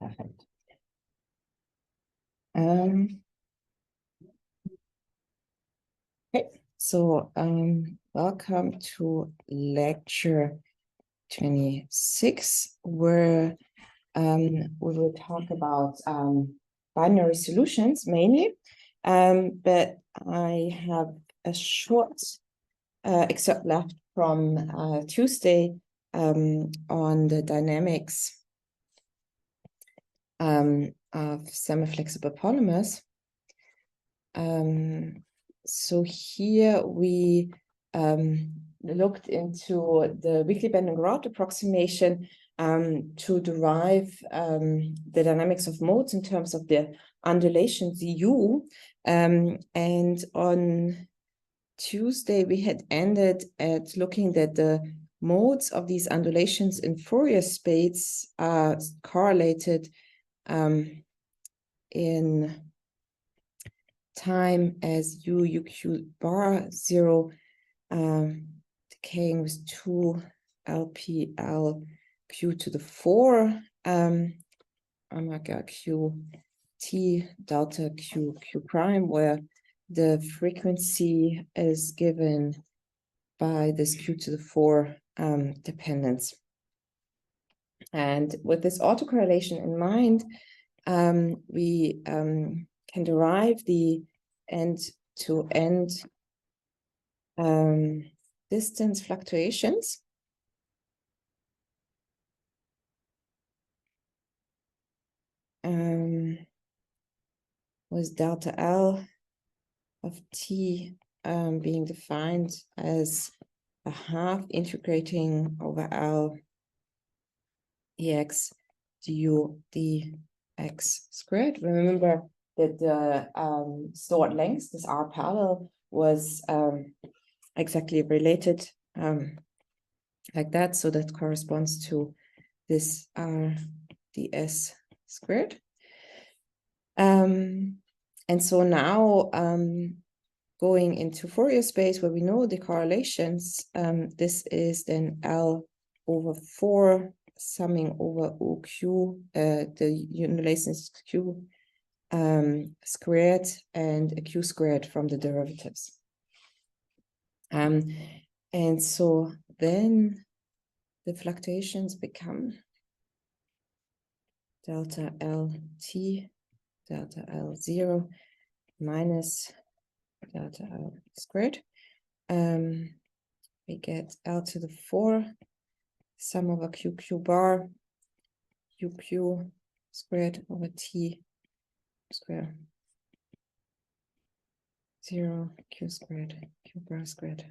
Perfect. Okay, so welcome to lecture 26, where we will talk about binary solutions mainly, but I have a short excerpt left from Tuesday on the dynamics of semiflexible polymers. So here we looked into the weakly bending rod approximation to derive the dynamics of modes in terms of the undulations U. And on Tuesday, we had ended at looking at the modes of these undulations in Fourier space are correlated in time as uq bar 0 decaying with 2 LPL q to the 4 omega q t delta q q prime, where the frequency is given by this q to the 4 dependence. And with this autocorrelation in mind, we can derive the end-to-end distance fluctuations with delta L of t being defined as a half integrating over L ex du dx squared. Remember that the stored length, this R parallel, was exactly related like that. So that corresponds to this R ds squared. And so now going into Fourier space where we know the correlations, this is then L over 4 summing over OQ, the undulations Q squared and a Q squared from the derivatives. And so then the fluctuations become delta LT, delta L0 minus delta L squared. We get L to the 4 sum over QQ bar, QQ squared over T squared, 0, Q squared, Q bar squared.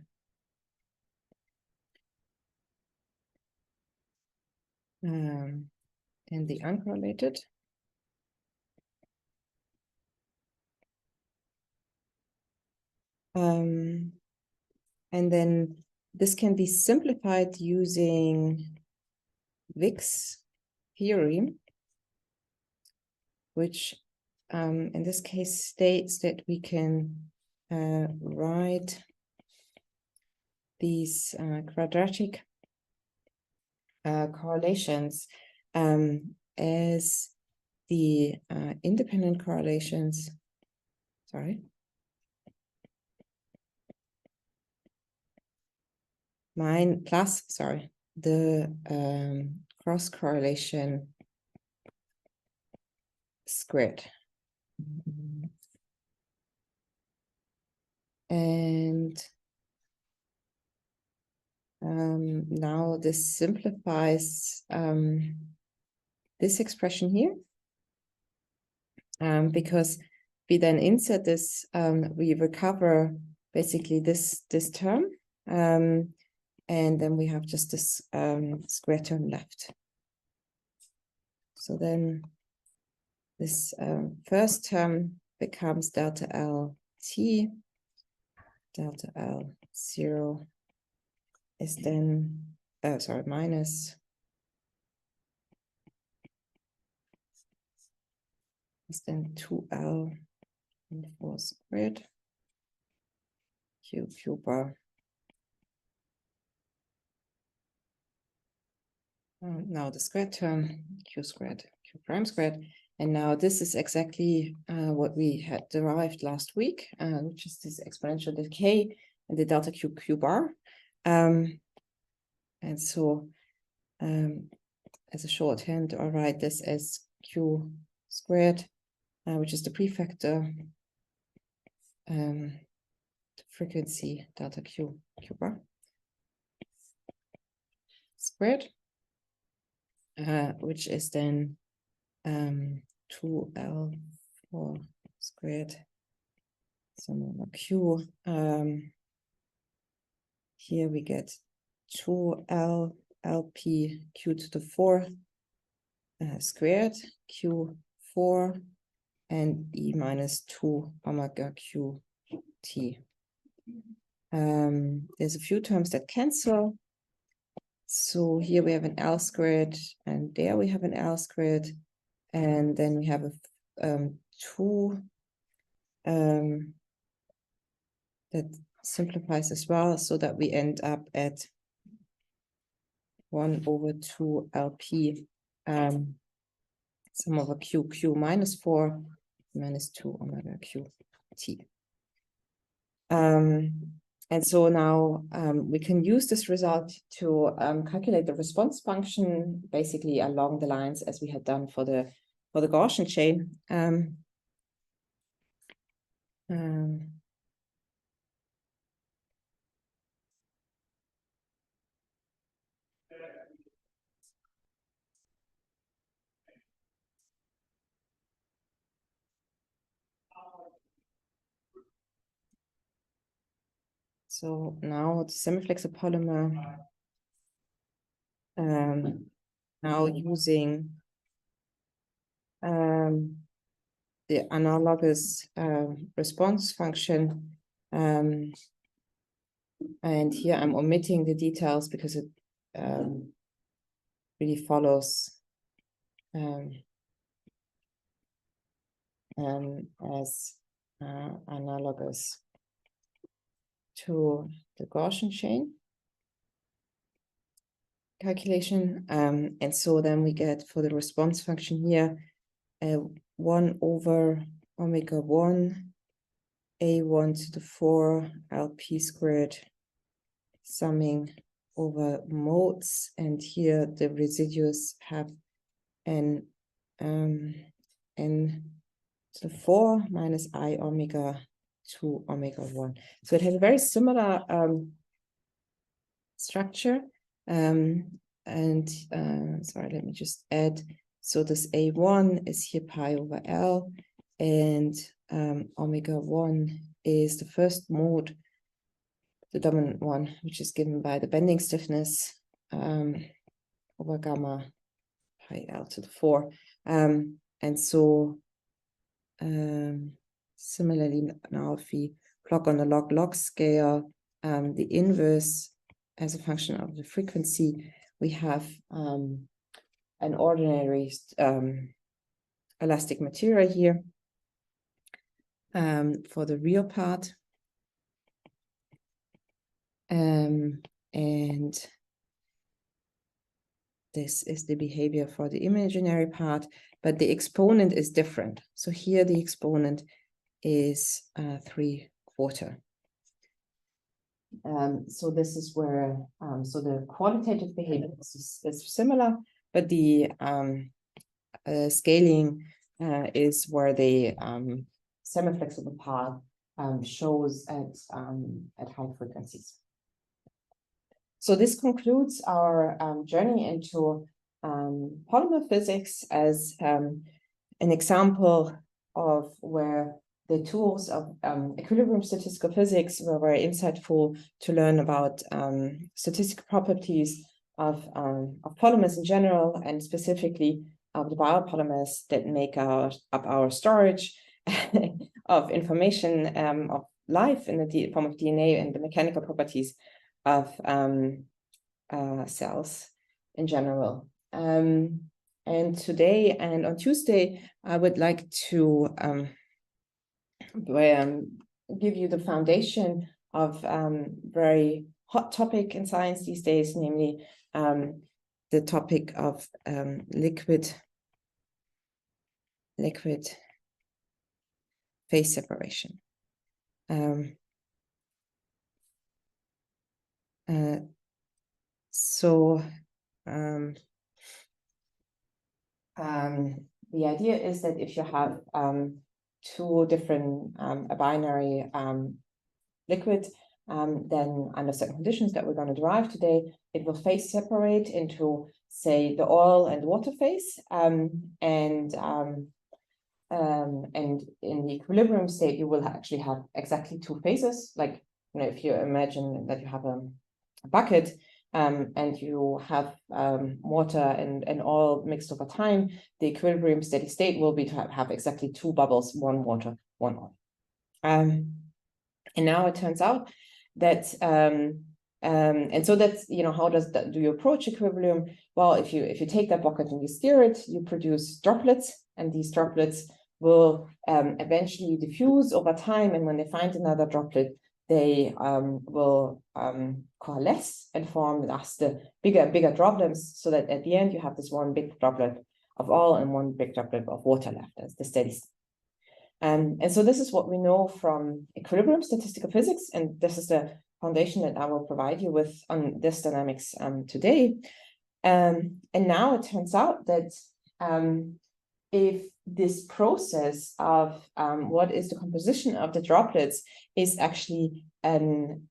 And the uncorrelated. And then this can be simplified using Wick's theorem, which in this case states that we can write these quadratic correlations as the independent correlations, the cross correlation squared. And now this simplifies this expression here, because we then insert this, we recover basically this term, and then we have just this square term left. So then this first term becomes delta L T, delta L0 is then, minus is then 2L and 4 squared Q bar. Now the square term, Q squared, Q Q prime squared. And now this is exactly what we had derived last week, which is this exponential decay and the delta Q bar. And so as a shorthand, I'll write this as Q squared, which is the prefactor, the frequency delta Q bar squared, which is then 2L4 squared sum over Q. Here we get 2L LP Q to the 4 squared Q4 and E minus 2 omega Q T. There's a few terms that cancel. So here we have an L squared, and there we have an L squared, and then we have a 2 that simplifies as well, so that we end up at 1 over 2 LP sum over Q minus 4 minus 2 omega Q T. And so now we can use this result to calculate the response function basically along the lines as we had done for the Gaussian chain. So now the semi-flexible polymer, now using the analogous response function, and here I'm omitting the details because it really follows as analogous to the Gaussian chain calculation. And so then we get for the response function here 1 over omega 1 A1 to the 4 LP squared summing over modes, and here the residues have n n to the 4 minus I omega 2 omega 1. So it has a very similar structure. Sorry, let me just add. So this A1 is here pi over L, and omega 1 is the first mode, the dominant one, which is given by the bending stiffness over gamma pi L to the 4. And so similarly, now if we plug on the log-log scale, the inverse as a function of the frequency, we have an ordinary elastic material here for the real part. And this is the behavior for the imaginary part, but the exponent is different. So here the exponent is 3/4. So this is where, so the qualitative behavior is similar, but the scaling is where the semi-flexible part shows at high frequencies. So this concludes our journey into polymer physics as an example of where the tools of equilibrium statistical physics were very insightful to learn about statistical properties of polymers in general, and specifically of the biopolymers that make up our storage of information of life in the form of DNA, and the mechanical properties of cells in general. And today and on Tuesday, I would like to give you the foundation of very hot topic in science these days, namely the topic of liquid liquid phase separation. The idea is that if you have two different a binary liquid, then under certain conditions that we're going to derive today, it will phase separate into, say, the oil and water phase, and in the equilibrium state, you will actually have exactly two phases. Like, you know, if you imagine that you have a bucket, and you have water and oil mixed over time, the equilibrium steady state will be to have exactly two bubbles, one water, one oil. And now it turns out that, and so that's, you know, how do you approach equilibrium? Well, if you take that bucket and you stir it, you produce droplets, and these droplets will eventually diffuse over time, and when they find another droplet, they will coalesce and form thus the bigger droplets, so that at the end you have this one big droplet of oil and one big droplet of water left as the steady state. And so this is what we know from equilibrium statistical physics, and this is the foundation that I will provide you with on this dynamics today. And now it turns out that if this process of what is the composition of the droplets is actually a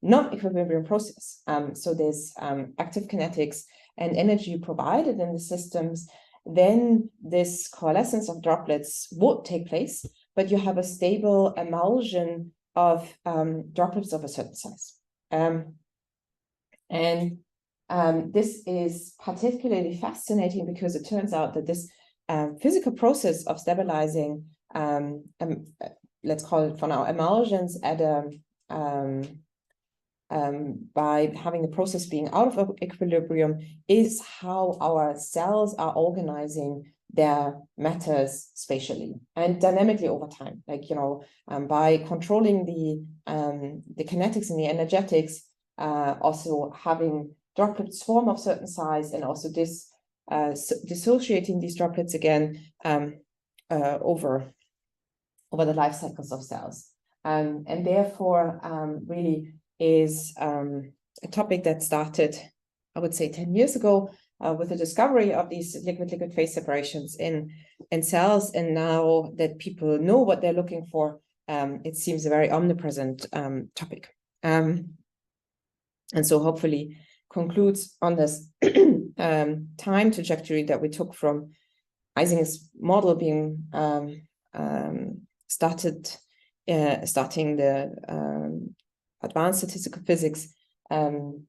non-equilibrium process. So there's active kinetics and energy provided in the systems, then this coalescence of droplets would take place, but you have a stable emulsion of droplets of a certain size. This is particularly fascinating because it turns out that this physical process of stabilizing, let's call it for now, emulsions at by having the process being out of equilibrium, is how our cells are organizing their matters spatially and dynamically over time. Like, you know, by controlling the kinetics and the energetics, also having droplets form of certain size, and also this dissociating these droplets again over the life cycles of cells, and therefore really is a topic that started, I would say, 10 years ago with the discovery of these liquid-liquid phase separations in cells, and now that people know what they're looking for, it seems a very omnipresent topic, and so hopefully concludes on this time trajectory that we took from Isinger's model being starting the advanced statistical physics in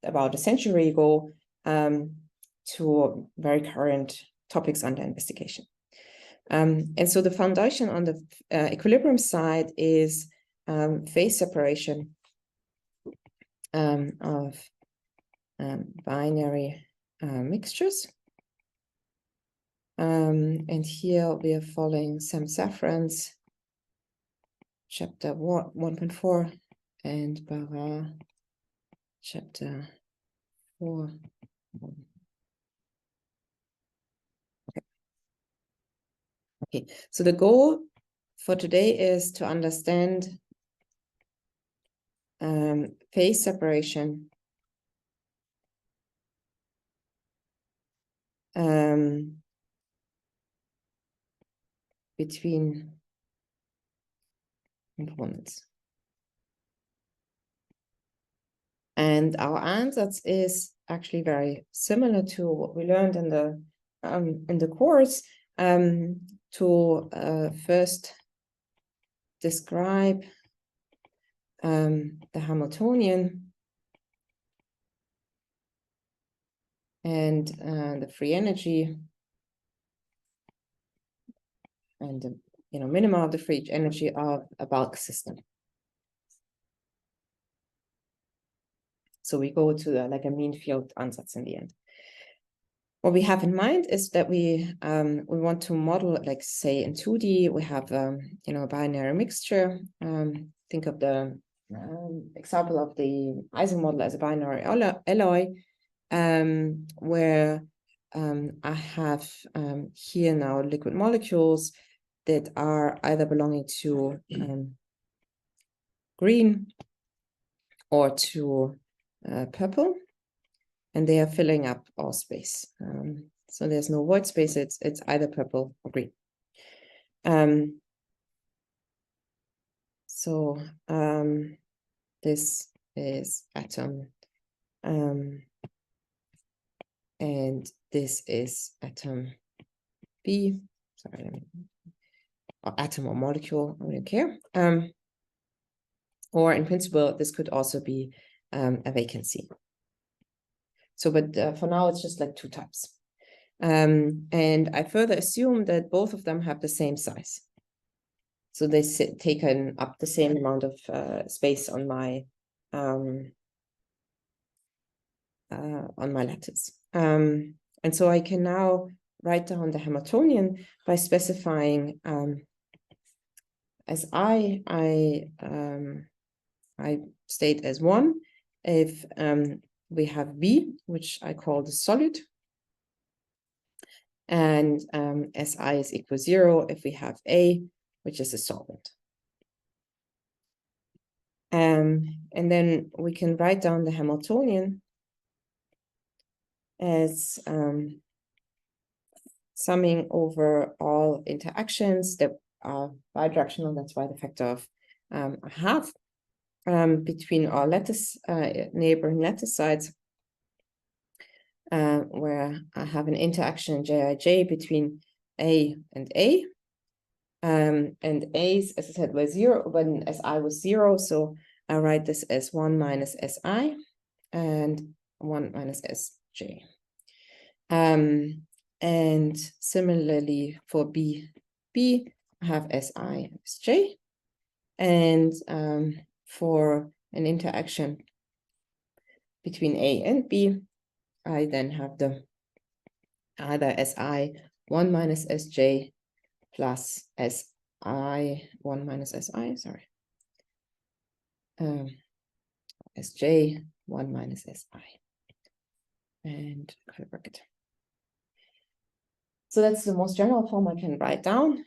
about a century ago to very current topics under investigation. And so the foundation on the equilibrium side is phase separation of binary mixtures. And here we are following Sam Safran's chapter 1.4 and Barra chapter 4. Okay, so the goal for today is to understand phase separation between components. And our answer is actually very similar to what we learned in the course, to first describe the Hamiltonian and the free energy and the minima of the free energy of a bulk system. So we go to like a mean field ansatz in the end. What we have in mind is that we want to model, like, say, in 2D, we have a binary mixture. Think of the example of the Ising model as a binary alloy, where I have here now liquid molecules that are either belonging to green or to purple, and they are filling up all space. So there's no void space, it's either purple or green. So this is atom, and this is atom B, sorry, or atom or molecule, I don't care. Or in principle, this could also be a vacancy. So, but for now, it's just like two types. And I further assume that both of them have the same size. So they taken up the same amount of space on my lattice. And so I can now write down the Hamiltonian by specifying as I state as 1 if we have B, which I call the solid, and Si is equal to 0 if we have A, which is a solvent. And then we can write down the Hamiltonian as summing over all interactions that are bidirectional. That's why the factor of a half between our lattice neighboring lattice sides, where I have an interaction Jij between A and A. And A's, as I said, was 0 when Si was 0. So I write this as 1 minus Si and 1 minus Sj. And similarly for B, I have Si and Sj. And for an interaction between A and B, I then have the either Si 1 minus Sj plus Si 1 minus Si, sorry. Sj 1 minus Si. And curly bracket. So that's the most general form I can write down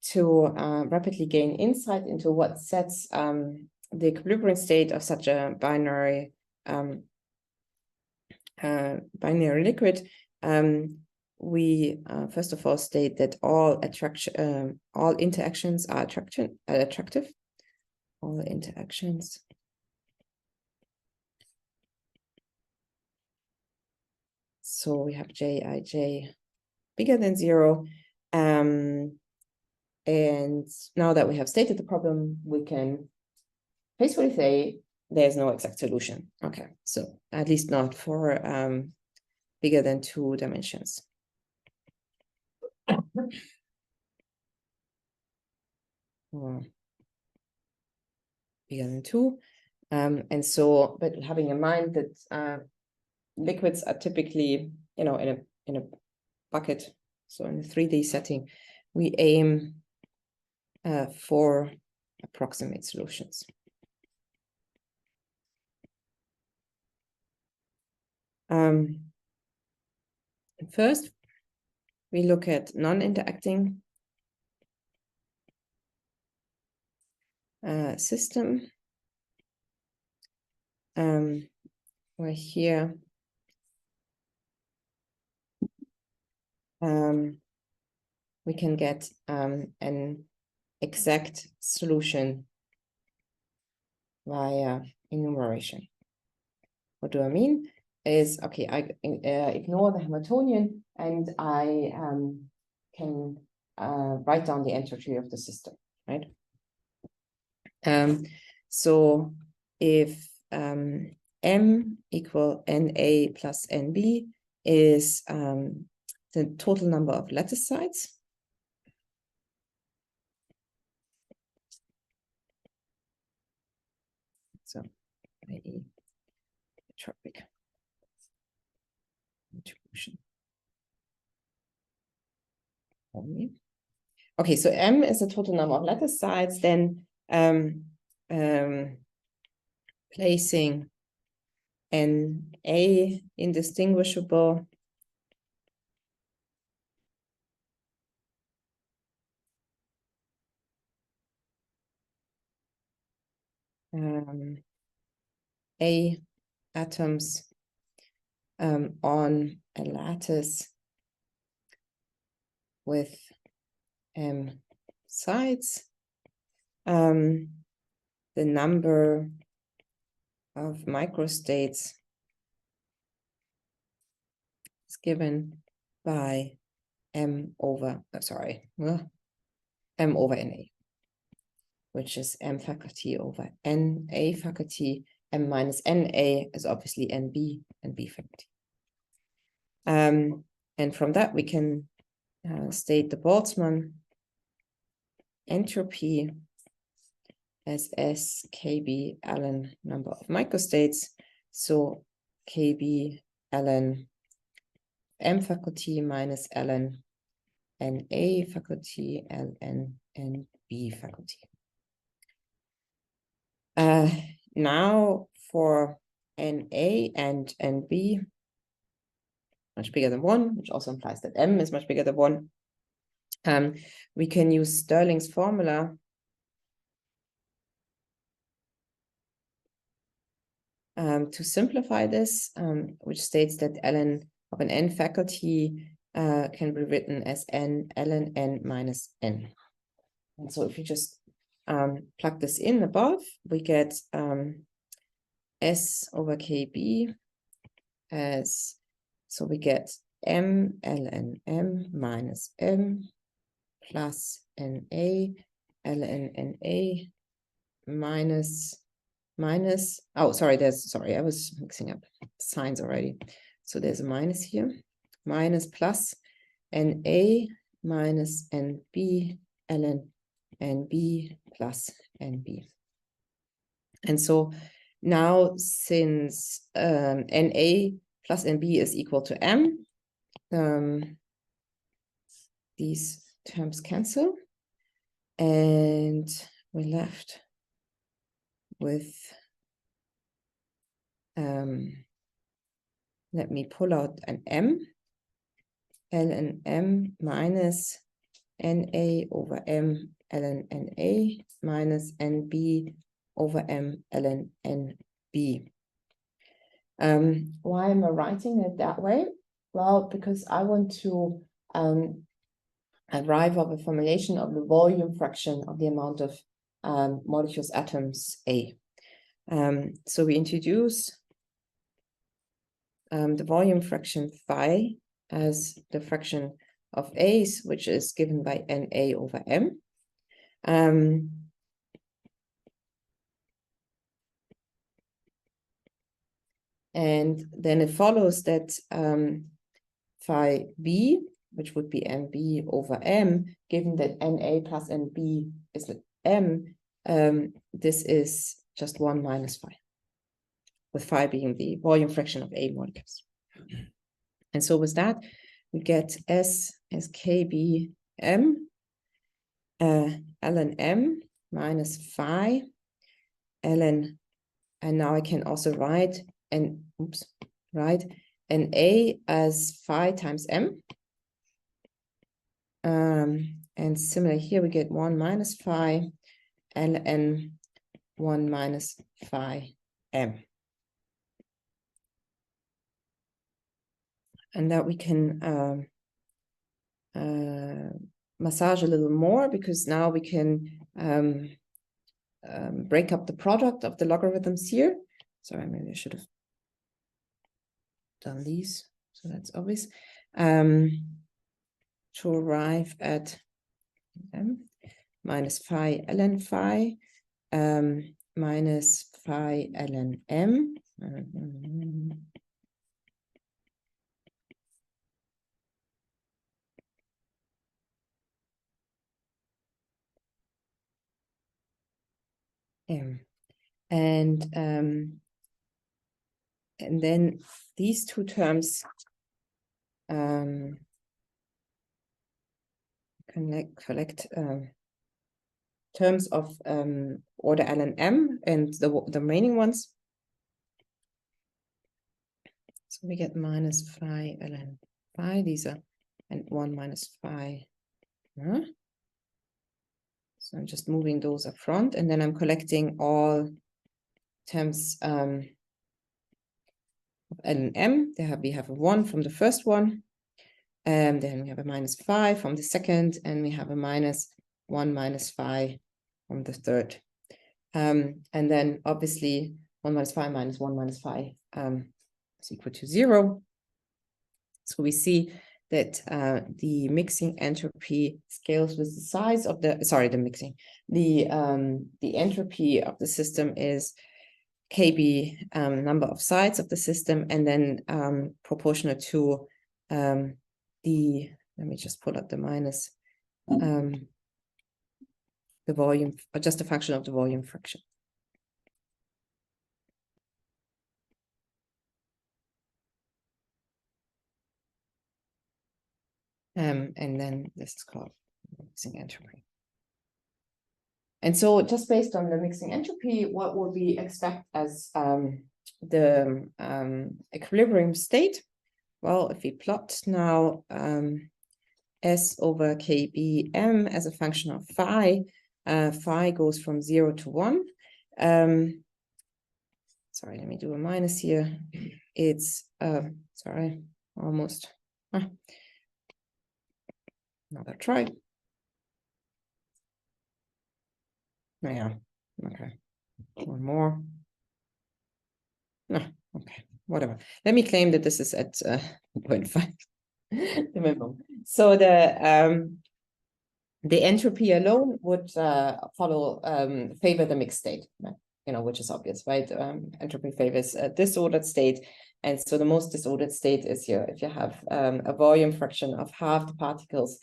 to rapidly gain insight into what sets the equilibrium state of such a binary liquid. We first of all state that all interactions are attractive. All interactions so we have Jij bigger than 0. And now that we have stated the problem, we can basically say there's no exact solution. Okay, so at least not for bigger than 2 dimensions. Or bigger than 2. And so, but having in mind that liquids are typically, in a bucket, so in a 3D setting, we aim for approximate solutions. First, we look at non-interacting system, where here we can get an exact solution via enumeration. What do I mean? Is, okay, I ignore the Hamiltonian and I can write down the entropy of the system, right? So if M equal NA plus NB is the total number of lattice sides, so i.e. tropic distribution. Okay, so M is the total number of lattice sides, then placing NA indistinguishable A atoms on a lattice with M sides. The number of microstates is given by M over NA, which is M faculty over NA faculty. M minus NA is obviously NB and B faculty. And from that, we can state the Boltzmann entropy as S KB ln number of microstates. So KB ln M faculty minus ln NA faculty ln NB faculty. Now for NA and NB, much bigger than 1, which also implies that M is much bigger than 1. We can use Stirling's formula to simplify this, which states that ln of an N faculty can be written as N ln N minus N. And so if you just plug this in above, we get S over KB as, so we get M ln M minus M plus NA ln NA minus, oh, sorry, I was mixing up signs already. So there's a minus here, minus plus NA minus NB ln NB plus NB. And so now, since NA plus NB is equal to M, these terms cancel, and we're left with, let me pull out an M, ln M minus NA over M ln NA minus NB over M ln NB. Why am I writing it that way? Well, because I want to arrive at a formulation of the volume fraction of the amount of molecules, atoms A. So we introduce the volume fraction phi as the fraction of A's, which is given by NA over M. And then it follows that phi B, which would be MB over M, given that NA plus NB is M, this is just 1 minus phi, with phi being the volume fraction of A molecules. And so with that, we get S as KB M ln M minus phi ln, and now I can also write NA as phi times M. And similar here, we get 1 minus phi ln 1 minus phi M. And that we can massage a little more, because now we can break up the product of the logarithms here. Sorry, maybe I should have done these, so that's obvious. To arrive at M minus phi ln phi minus phi ln M. And then these two terms collect terms of order ln M and the remaining ones. So we get minus phi ln phi, these are, and 1 minus phi. So I'm just moving those up front, and then I'm collecting all terms of L and M. We have a 1 from the first one, and then we have a -5 from the second, and we have a -1 -5 from the third. And then obviously 1 - 5 - 1 - 5 is equal to 0. So we see that the mixing entropy scales with the size of the entropy of the system is KB number of sides of the system, and then proportional to let me just pull up the minus, the volume, or just a function of the volume fraction. And then this is called mixing entropy. And so just based on the mixing entropy, what would we expect as the equilibrium state? Well, if we plot now S over KBM as a function of phi, phi goes from 0 to 1. Sorry, let me do a minus here. It's, sorry, almost. Another try. Yeah, okay. One more. No, okay, whatever. Let me claim that this is at 0.5, the minimum. So the entropy alone would favor the mixed state, which is obvious, right? Entropy favors a disordered state, and so the most disordered state is here if you have a volume fraction of half the particles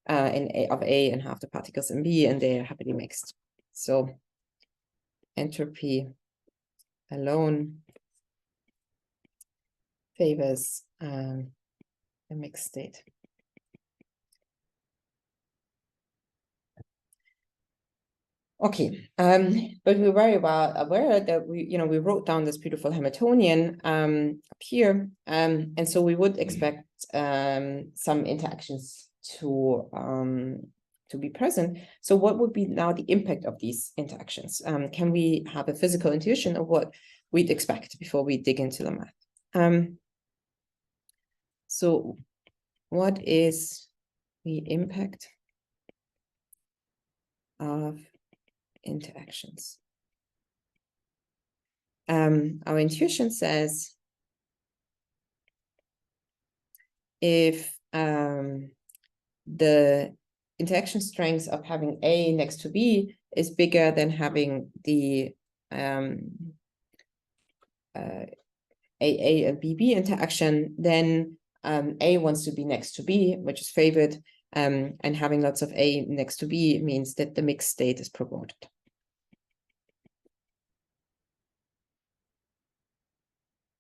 of A and half the particles in B, and they are happily mixed. So entropy alone favors a mixed state. Okay, but we're very well aware that we wrote down this beautiful Hamiltonian up here, and so we would expect some interactions to be present. So what would be now the impact of these interactions? Can we have a physical intuition of what we'd expect before we dig into the math? So what is the impact of interactions? Our intuition says if the interaction strength of having A next to B is bigger than having the AA and BB interaction, then A wants to be next to B, which is favored, and having lots of A next to B means that the mixed state is promoted.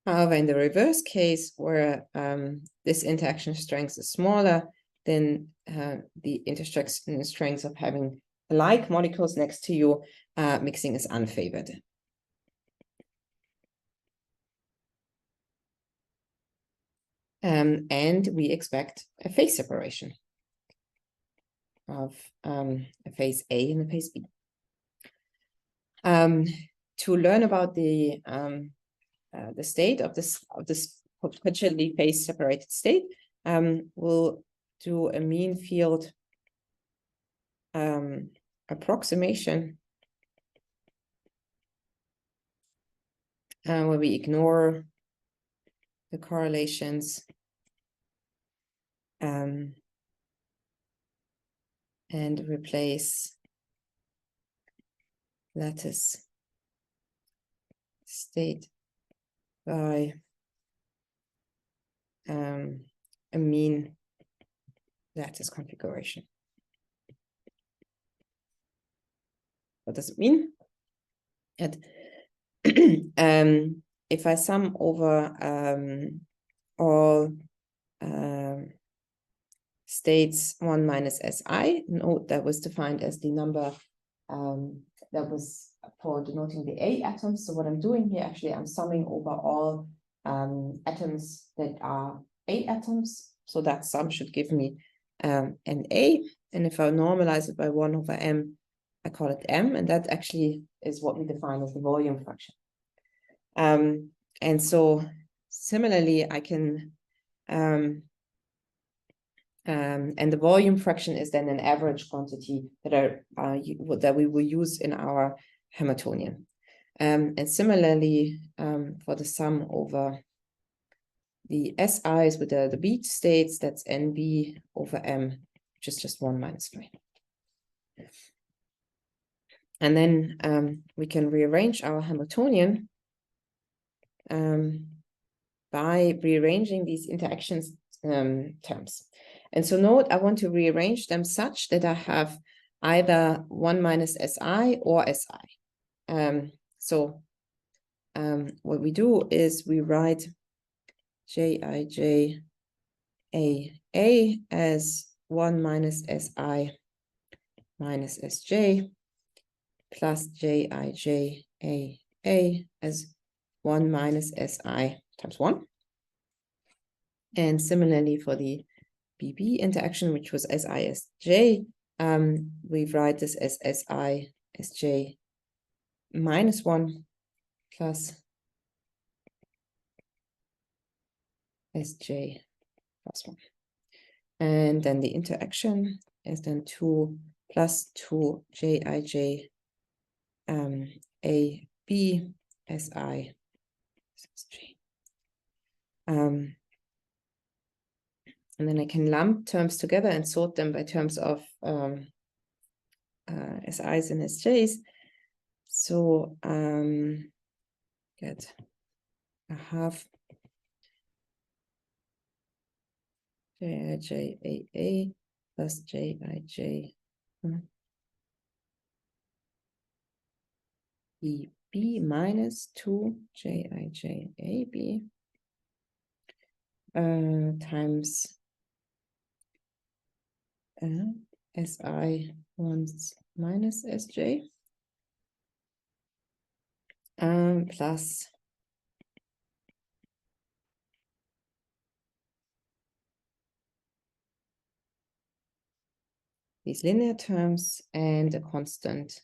However, in the reverse case, where this interaction strength is smaller, then the interaction strength of having like molecules next to you, mixing is unfavored. And we expect a phase separation of a phase A and a phase B. To learn about the state of this potentially phase separated state, we'll do a mean field approximation where we ignore the correlations and replace lattice state by a mean lattice configuration. What does it mean? That if I sum over all states 1 minus Si, note that was defined as the number that was for denoting the A atoms. So what I'm doing here, actually, I'm summing over all atoms that are A atoms. So that sum should give me an A. And if I normalize it by 1 over M, I call it M. And that actually is what we define as the volume fraction. And so similarly, I can, and the volume fraction is then an average quantity that we will use in our Hamiltonian. And similarly, for the sum over the SIs with the beat states, that's NB over M, which is just 1 minus 5. And then we can rearrange our Hamiltonian by rearranging these interactions terms. And so note, I want to rearrange them such that I have either 1 minus SI or SI. So what we do is we write Jij AA as 1 minus SI minus Sj plus Jij AA as 1 minus SI times 1. And similarly for the BB interaction, which was SI Sj, we write this as SI Sj minus 1 plus Sj plus 1. And then the interaction is then 2 plus 2 Jij AB SI Sj. And then I can lump terms together and sort them by terms of SIs and SJs. So get a half Jij AA plus Jij BB minus 2 Jij AB times SI 1 minus Sj plus these linear terms and a constant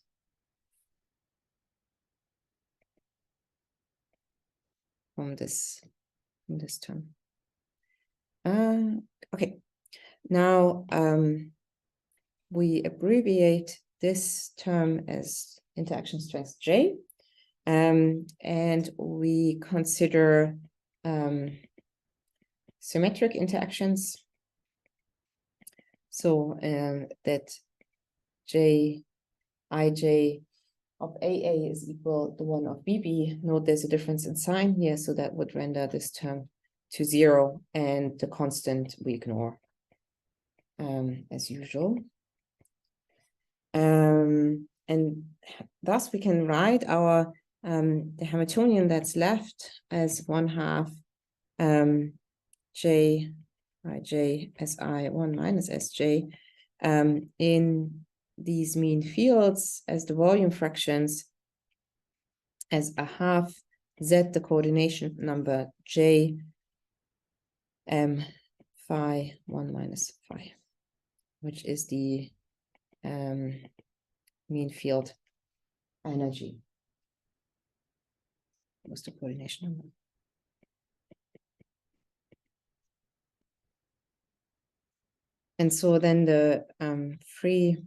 from this term. Okay, now we abbreviate this term as interaction strength J, and we consider symmetric interactions. So that Jij of AA is equal to 1 of BB. Note there's a difference in sign here, so that would render this term to 0, and the constant we ignore as usual. And thus we can write our the Hamiltonian that's left as 1/2 Jij SI 1 minus Sj in these mean fields as the volume fractions as a half Z, the coordination number J phi 1 minus phi, which is the mean field energy. What's the coordination number? And so then the free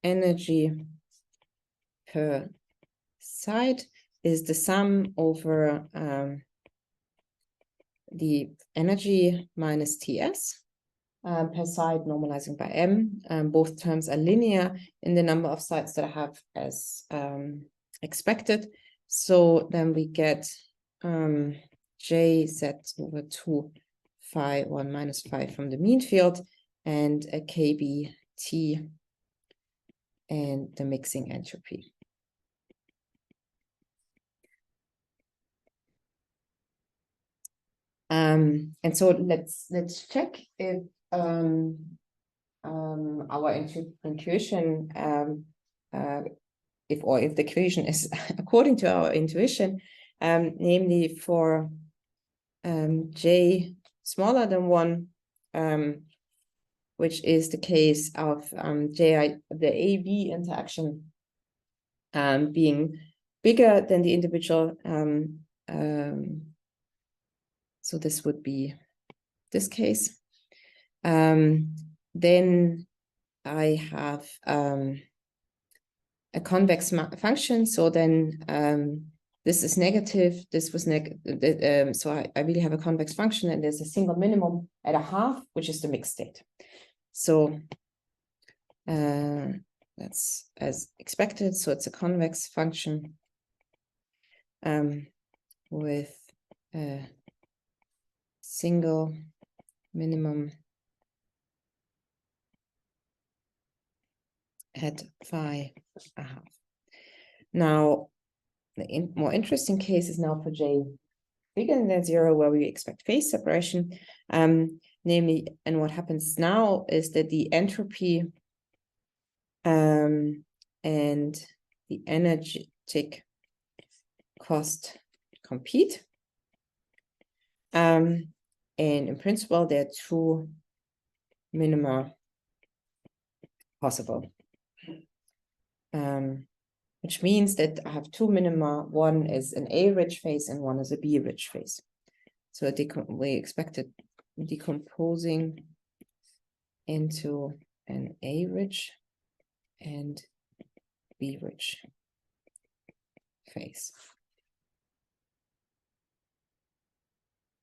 energy per side is the sum over the energy minus Ts per side normalizing by M. Both terms are linear in the number of sides that I have as expected. So then we get Jz over 2 phi 1 minus phi from the mean field, and a kBt and the mixing entropy. And so let's check if our intuition if the equation is according to our intuition, namely for J smaller than 1, which is the case of the AB interaction being bigger than the individual so this would be this case. Then I have a convex function. So then this is negative, this was negative. So I really have a convex function, and there's a single minimum at a half, which is the mixed state. So that's as expected. So it's a convex function with a single minimum at phi a half. Now, the more interesting case is now for j bigger than 0, where we expect phase separation. Namely, and what happens now is that the entropy and the energetic cost compete. And in principle, there are two minima possible. Which means that I have two minima. One is an A-rich phase and one is a B-rich phase. So we expected decomposing into an A-rich and B-rich phase.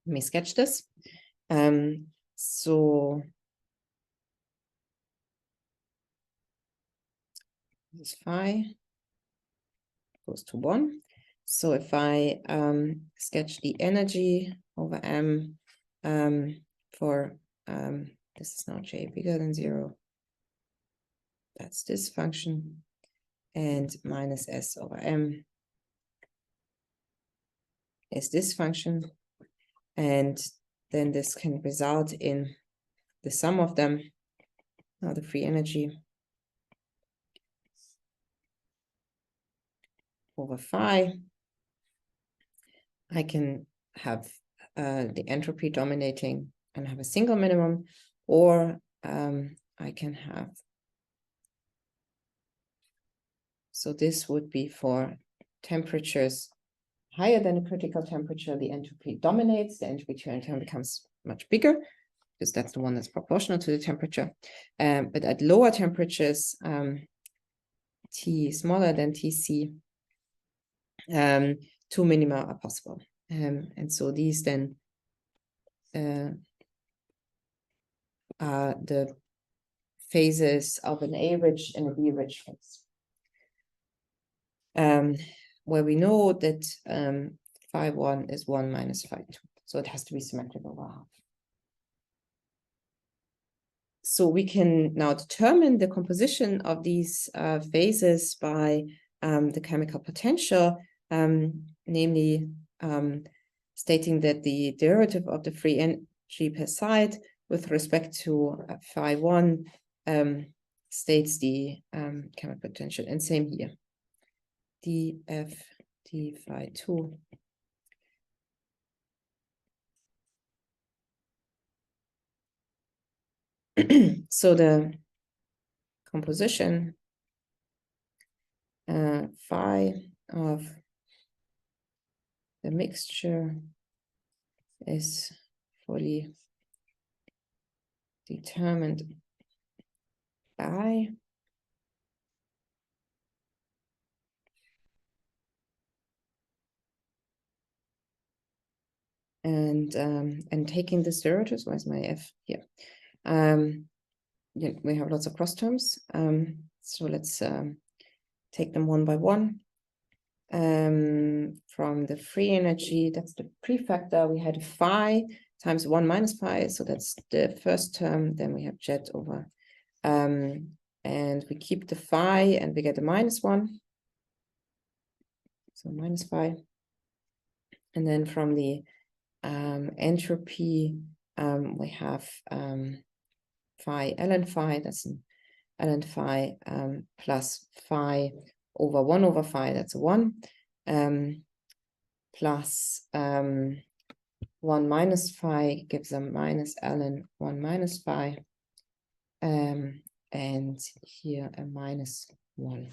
Let me sketch this. So this phi goes to 1. So if I sketch the energy over m for this is now j bigger than 0, that's this function, and minus s over m is this function, and then this can result in the sum of them, now the free energy over phi. I can have the entropy dominating and have a single minimum, or I can have, so this would be for temperatures higher than the critical temperature, the entropy dominates, the entropy term becomes much bigger, because that's the one that's proportional to the temperature. But at lower temperatures, T smaller than TC, two minima are possible. And so these then are the phases of an A-rich and a B-rich phase. Where we know that phi 1 is 1 minus phi 2. So it has to be symmetric over half. So we can now determine the composition of these phases by the chemical potential, namely stating that the derivative of the free energy per side with respect to phi 1 states the chemical potential, and same here. df d phi 2 so the composition phi of the mixture is fully determined by and taking this derivatives, where's my f here? Yeah, we have lots of cross terms. So let's take them one by one. From the free energy, that's the prefactor, we had phi times 1 minus phi, so that's the first term. Then we have jet over, and we keep the phi and we get a minus 1. So minus phi. And then from the entropy, we have phi ln phi, that's an ln phi plus phi over 1 over phi, that's a 1, plus 1 minus phi gives a minus ln 1 minus phi, and here a minus 1.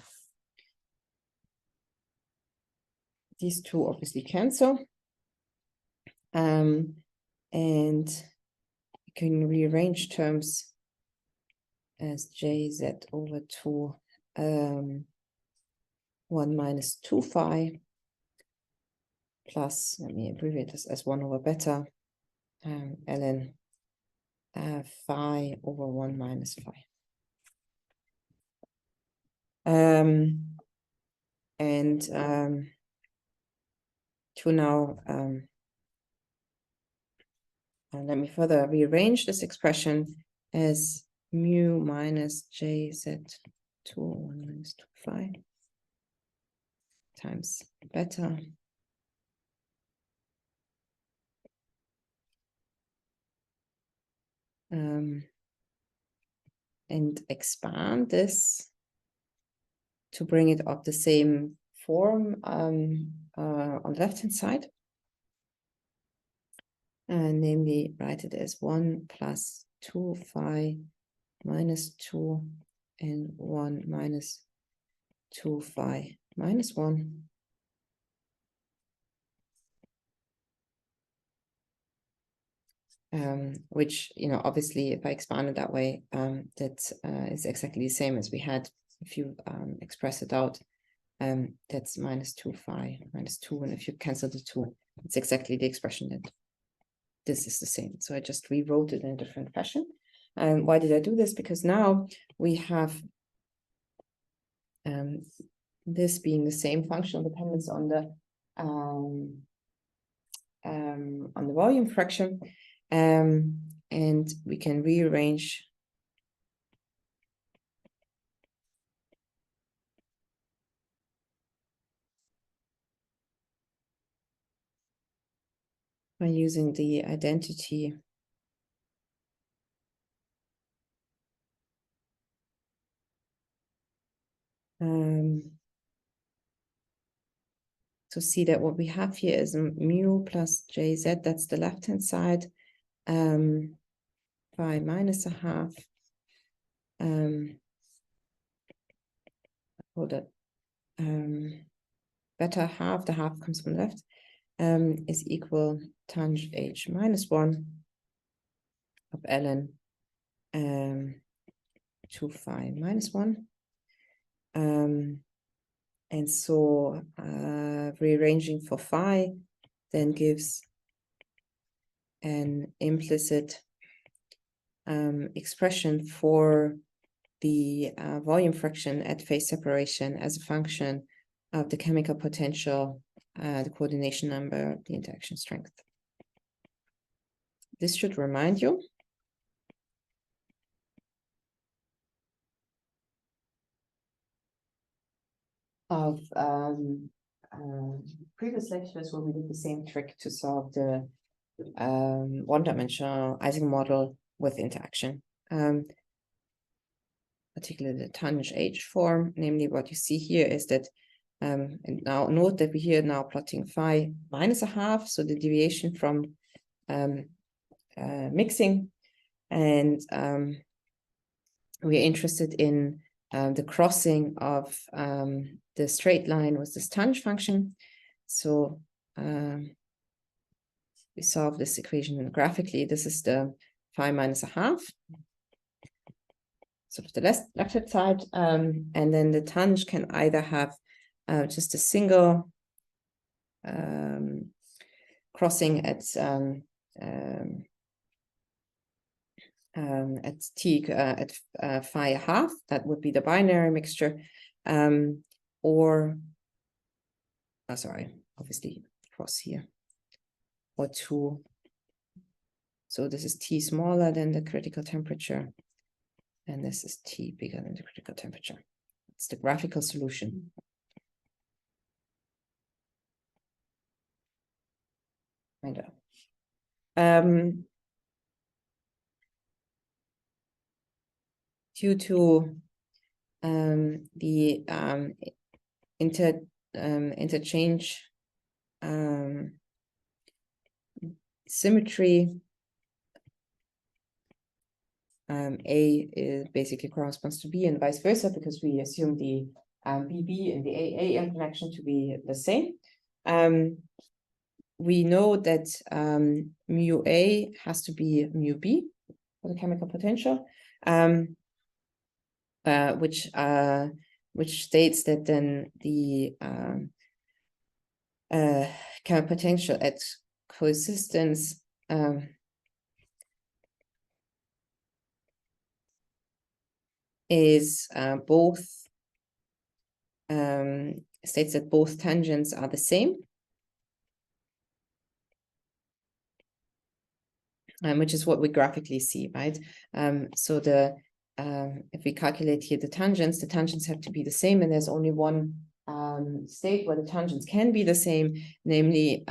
These two obviously cancel. and we can rearrange terms as jz over 2 1 minus 2 phi plus, let me abbreviate this as 1 over beta ln phi over 1 minus phi. To now let me further rearrange this expression as mu minus jz 2 1 minus 2 phi times beta and expand this to bring it up the same form on the left-hand side. And namely, write it as 1 plus 2 phi minus 2 and 1 minus 2 phi minus 1. Which, obviously, if I expand it that way, that is exactly the same as we had if you express it out. That's minus 2 phi minus 2. And if you cancel the 2, it's exactly the expression that this is the same. So I just rewrote it in a different fashion. And why did I do this? Because now we have this being the same functional dependence on the volume fraction, and we can rearrange by using the identity to see that what we have here is mu plus jz, that's the left-hand side, phi minus a half, beta half, the half comes from the left, is equal tanh h minus 1 of ln 2 phi minus 1. And so rearranging for phi then gives an implicit expression for the volume fraction at phase separation as a function of the chemical potential, the coordination number, the interaction strength. This should remind you of previous lectures where we did the same trick to solve the one-dimensional Ising model with interaction, particularly the tanh h form. Namely, what you see here is that, and now note that we here now plotting phi minus a half, so the deviation from mixing, and we're interested in the crossing of the straight line with this tanh function. So we solve this equation graphically. This is the phi minus a half, sort of the left-hand side, and then the tanh can either have just a single crossing at phi a half, that would be the binary mixture, or sorry, obviously cross here, or 2. So this is T smaller than the critical temperature, and this is T bigger than the critical temperature. It's the graphical solution. Due to the interchange symmetry, A is basically corresponds to B and vice versa, because we assume the BB and the AA interaction to be the same. we know that mu A has to be mu B for the chemical potential, which states that then the chemical potential at coexistence is states that both tangents are the same, which is what we graphically see, right? So if we calculate here the tangents have to be the same, and there's only one state where the tangents can be the same, namely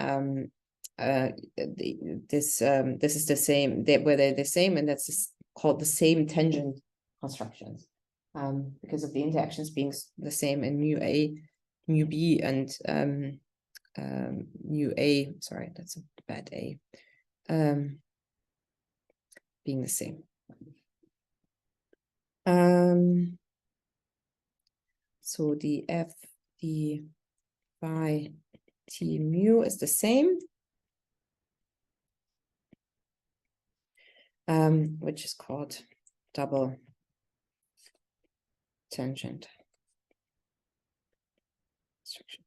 this is the same, where they're the same, and that's called the same tangent constructions, because of the interactions being the same in mu A, mu B, and mu A, sorry, that's a bad A, being the same. So the F, d phi T mu is the same, which is called double tangent construction.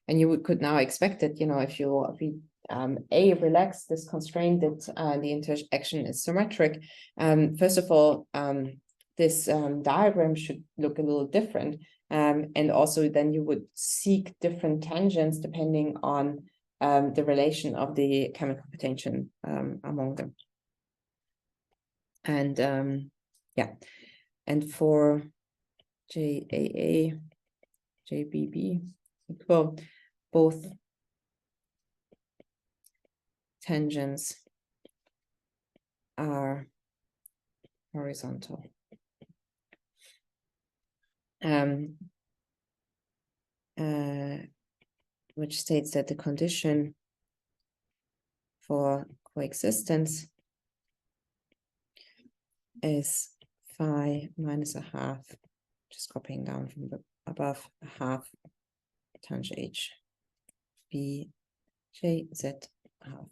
And you could now expect that, you know, if we relax this constraint that the interaction is symmetric, first of all, this diagram should look a little different. And also then you would seek different tangents depending on the relation of the chemical potential among them. And yeah, and for JAA, JBB, well, both tangents are horizontal. Which states that the condition for coexistence is phi minus a half, just copying down from the above, a half tangent H B J Z half.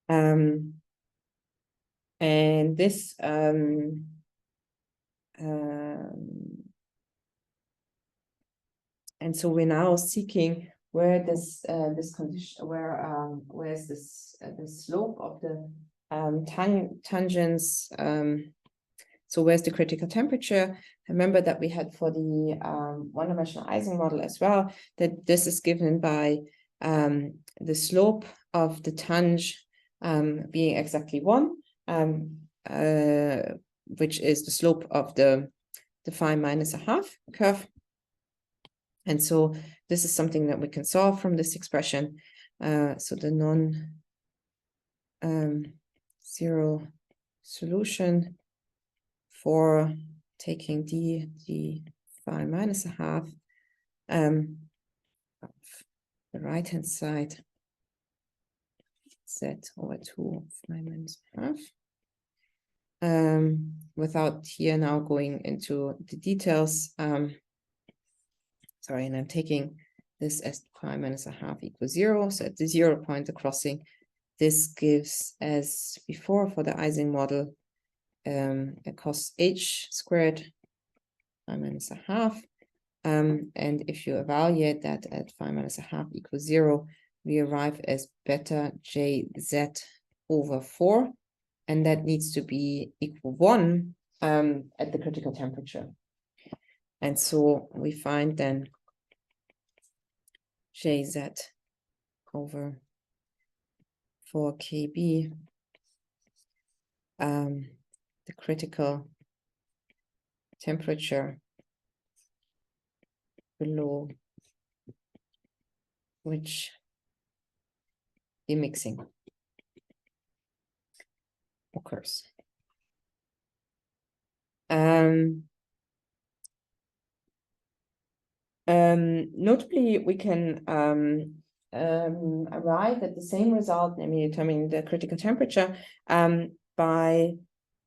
And this and so we're now seeking where this condition, where's this the slope of the tangents. So where's the critical temperature? Remember that we had for the one-dimensional Ising model as well, that this is given by the slope of the tangent being exactly 1, which is the slope of the phi minus a half curve. And so this is something that we can solve from this expression. So the non-zero solution for taking d phi minus a half of the right-hand side, z over 2 phi minus a half. Without here now going into the details, sorry, and I'm taking this as phi minus a half equals 0. So at the 0 point, the crossing, this gives, as before for the Ising model, a cos h squared phi minus a half. And if you evaluate that at phi minus a half equals 0, we arrive as beta jz over 4. And that needs to be equal 1 at the critical temperature. And so we find then jz over 4 kb, the critical temperature below which the mixing occurs. Notably, we can arrive at the same result, namely determining the critical temperature, by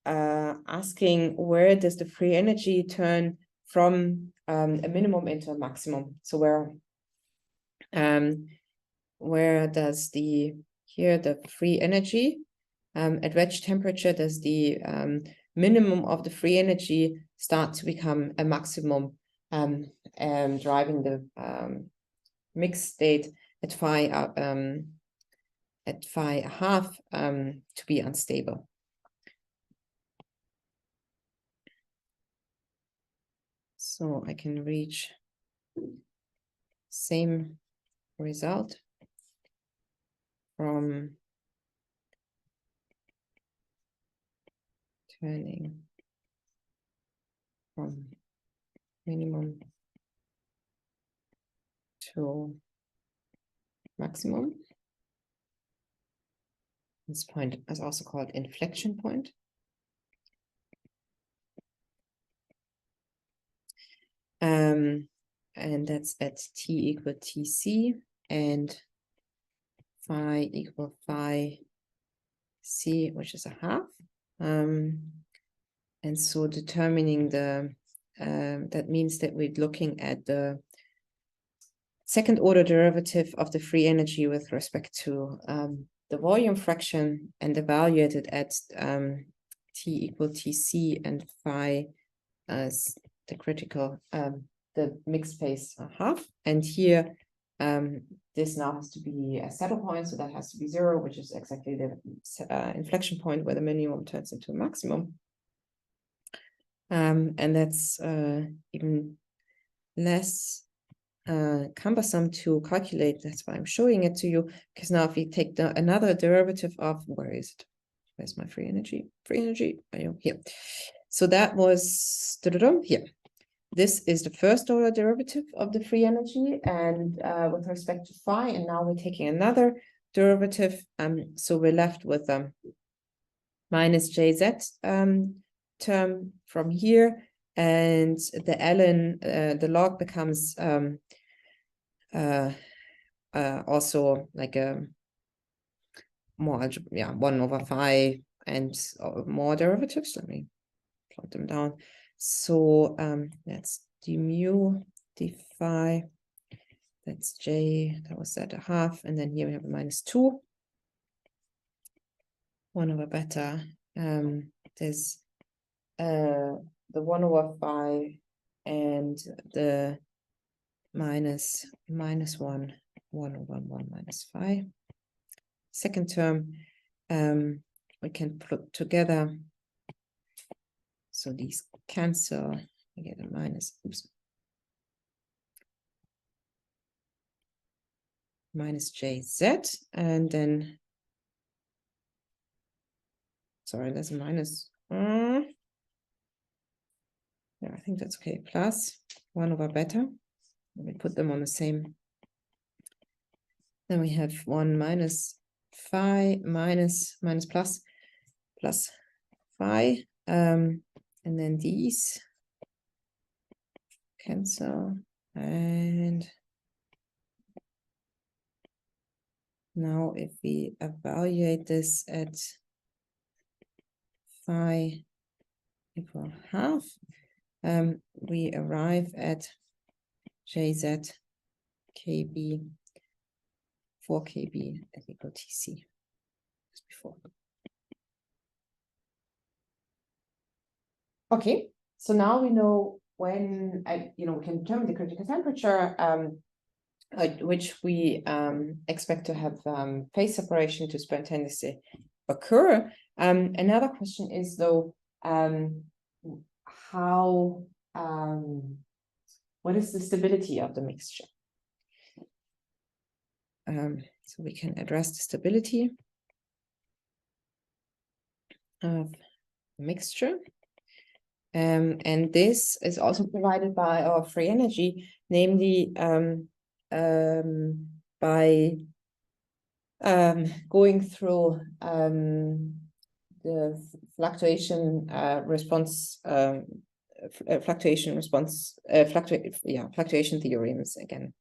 asking where does the free energy turn from a minimum into a maximum. So where does the free energy at which temperature does the minimum of the free energy start to become a maximum, driving the mixed state at phi half to be unstable. So I can reach same result from turning from minimum to maximum. This point is also called inflection point. And that's at T equal TC and phi equal phi C, which is a half. And so determining the, that means that we're looking at the second order derivative of the free energy with respect to the volume fraction and evaluate it at T equal TC and phi as the critical, the mixed phase half. And here, this now has to be a saddle point, so that has to be 0, which is exactly the inflection point where the minimum turns into a maximum. And that's even less cumbersome to calculate. That's why I'm showing it to you, because now if we take another derivative of, where is it? Where's my free energy? Free energy, here. So that was here. This is the first order derivative of the free energy, and with respect to phi, and now we're taking another derivative. So we're left with minus jz term from here, and the ln, the log becomes also like a more, 1 over phi and more derivatives. Let me plot them down. So that's d mu, d phi, that's j, that was at a half, and then here we have a -2, 1 over beta. There's the 1 over phi and the minus 1, 1 over 1 minus phi. Second term, we can put together. So these cancel, I get a minus, minus jz, and then, sorry, there's a minus, yeah, I think that's okay, plus 1 over beta. Let me put them on the same. Then we have 1 minus phi, minus plus phi, and then these cancel, and now if we evaluate this at phi equal half, we arrive at jz kb 4 kb is equal tc as before. Okay, so now we know when we can determine the critical temperature at which we expect to have phase separation to spontaneously occur. Another question is though, what is the stability of the mixture? So we can address the stability of the mixture. And this is also provided by our free energy, namely by going through the fluctuation response, fluctuation theorems again.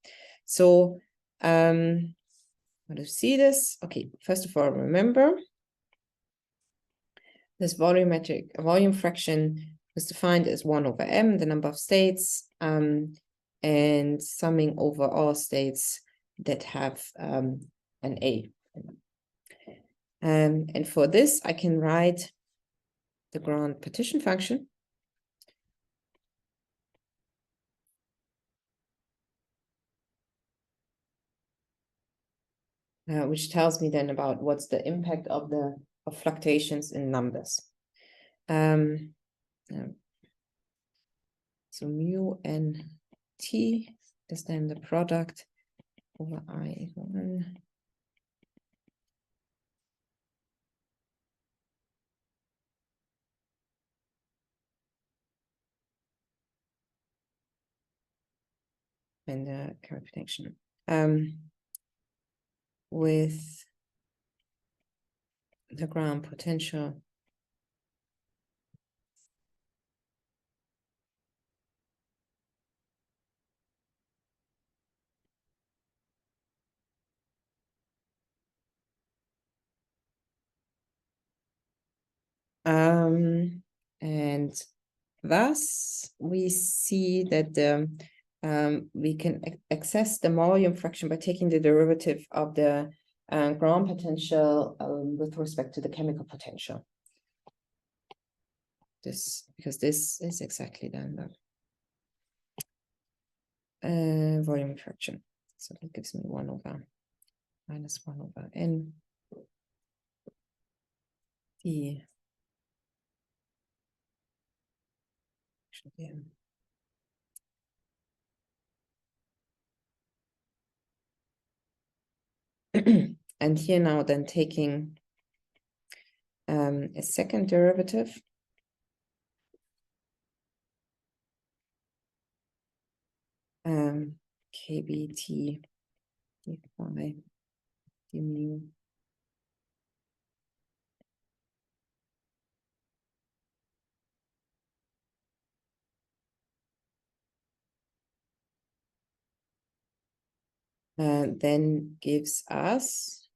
So how to see this? Okay, first of all, remember this volume fraction was defined as 1 over m, the number of states, and summing over all states that have an A. And for this, I can write the Grant partition function. Which tells me then about what's the impact of the fluctuations in numbers. So mu n t is then the product over I1 and the current protection with the ground potential and thus we see that we can access the volume fraction by taking the derivative of the ground potential with respect to the chemical potential. Because this is exactly then the volume fraction. So that gives me 1 over minus 1 over n d. And here now then taking a second derivative. KBT d phi d mu then gives us,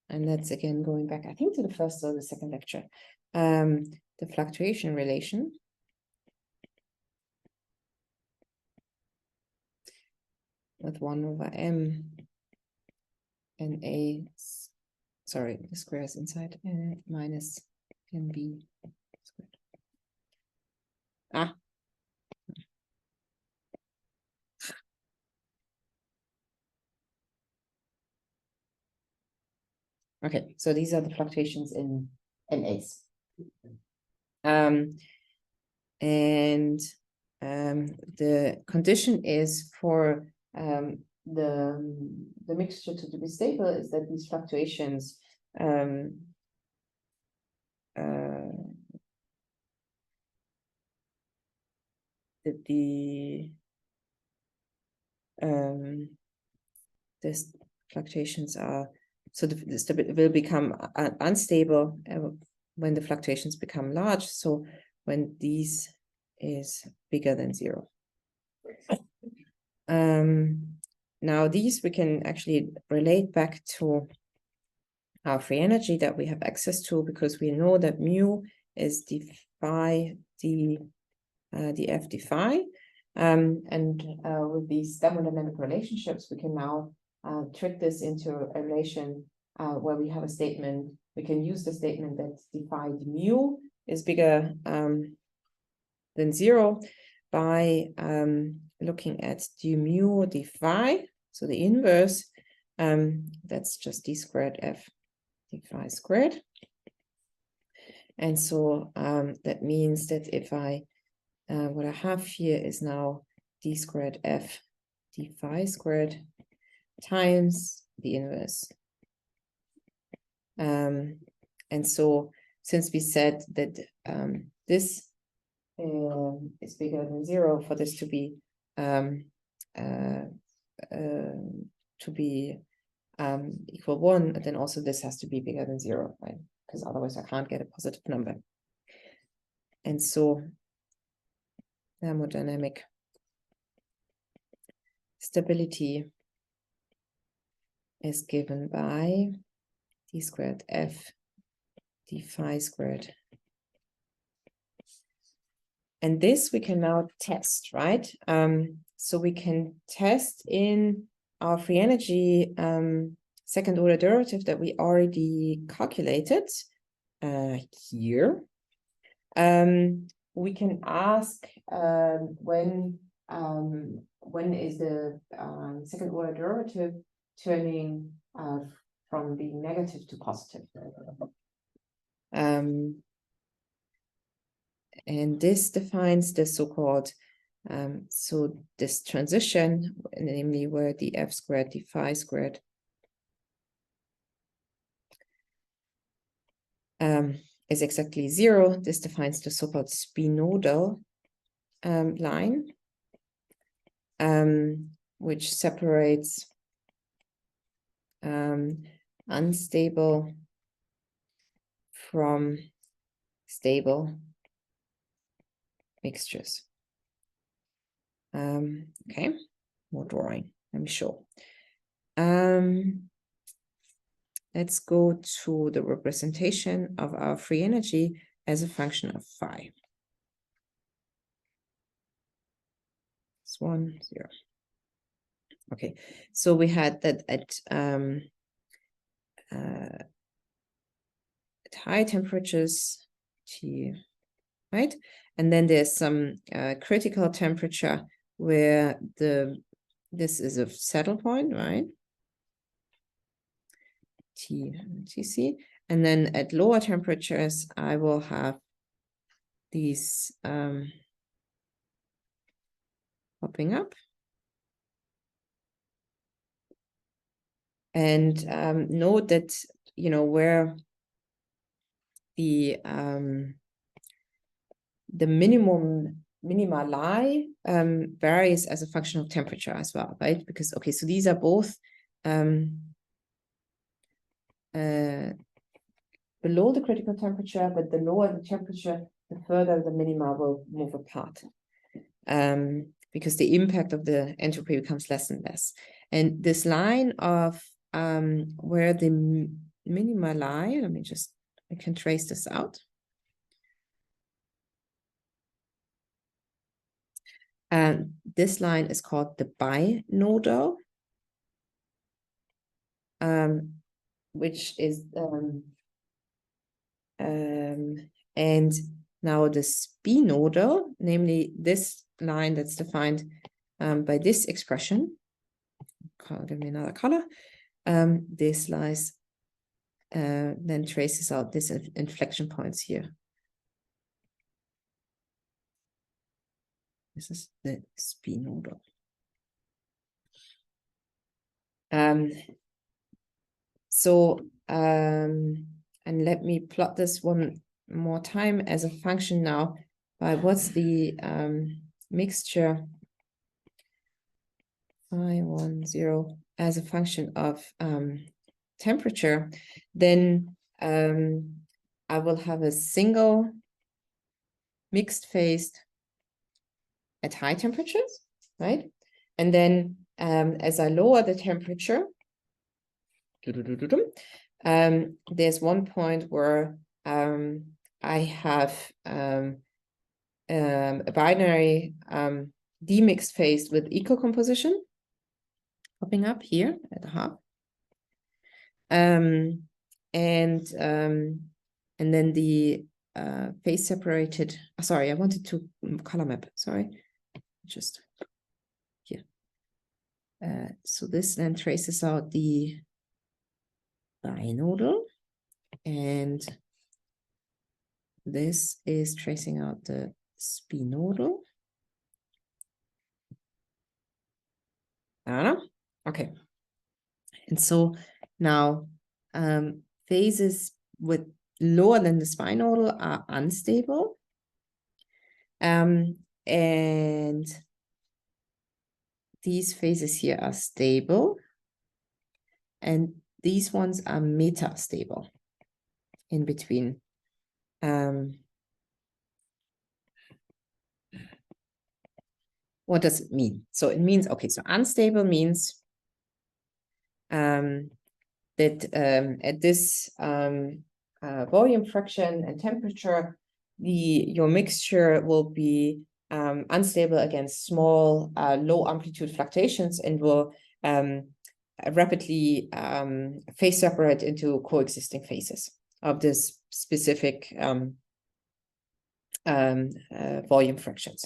and that's again going back, I think, to the first or the second lecture, the fluctuation relation. With 1 over m and a, sorry, the square is inside, minus mb squared. Okay, so these are the fluctuations in NAs. And the condition is for the mixture to be stable is that these fluctuations that these fluctuations are, so the will become unstable when the fluctuations become large. So when these is bigger than 0. Now these we can actually relate back to our free energy that we have access to, because we know that mu is d phi df d phi. And with these thermodynamic relationships, we can now trick this into a relation where we have a statement. We can use the statement that d phi d mu is bigger than 0 by looking at d mu d phi, so the inverse, that's just d squared f d phi squared. And so that means that if I, what I have here is now d squared f d phi squared times the inverse. And so since we said that this is bigger than 0, for this to be equal 1, then also this has to be bigger than 0, right? Because otherwise I can't get a positive number. And so thermodynamic stability is given by d squared f d phi squared And this we can now test, right? So we can test in our free energy second order derivative that we already calculated here. We can ask when is the second order derivative turning from being negative to positive. And this defines the so-called, so this transition, namely where the f squared, the phi squared is exactly 0. This defines the so-called spinodal line, which separates unstable from stable mixtures. Okay, more drawing. Let me show. Let's go to the representation of our free energy as a function of phi. It's 1, 0. Okay, so we had that at high temperatures, T, right? And then there's some critical temperature where this is a saddle point, right? TC. And then at lower temperatures, I will have these popping up. And note that, you know, where the minima lie varies as a function of temperature as well, right? Because, okay, so these are both below the critical temperature, but the lower the temperature, the further the minima will move apart. Because the impact of the entropy becomes less and less. And this line of where the minima lie, I can trace this out. And this line is called the binodal, which is, and now the spinodal, namely this line that's defined by this expression, give me another color, this lies, then traces out this inflection points here. This is the spinodal. And let me plot this one more time as a function now by what's the mixture I10 as a function of temperature. Then I will have a single mixed phase at high temperatures, right? And then as I lower the temperature, there's one point where I have a binary demixed phase with eco-composition popping up here at the half. And then the phase separated, sorry, I wanted to color map, sorry, just here. So this then traces out the binodal, and this is tracing out the spinodal. I don't know. Okay. And so now phases with lower than the spinodal are unstable. And these phases here are stable. And these ones are metastable in between. What does it mean? So it means, okay, so unstable means that at this volume fraction and temperature, your mixture will be unstable against small, low amplitude fluctuations and will rapidly phase separate into coexisting phases of this specific volume fractions.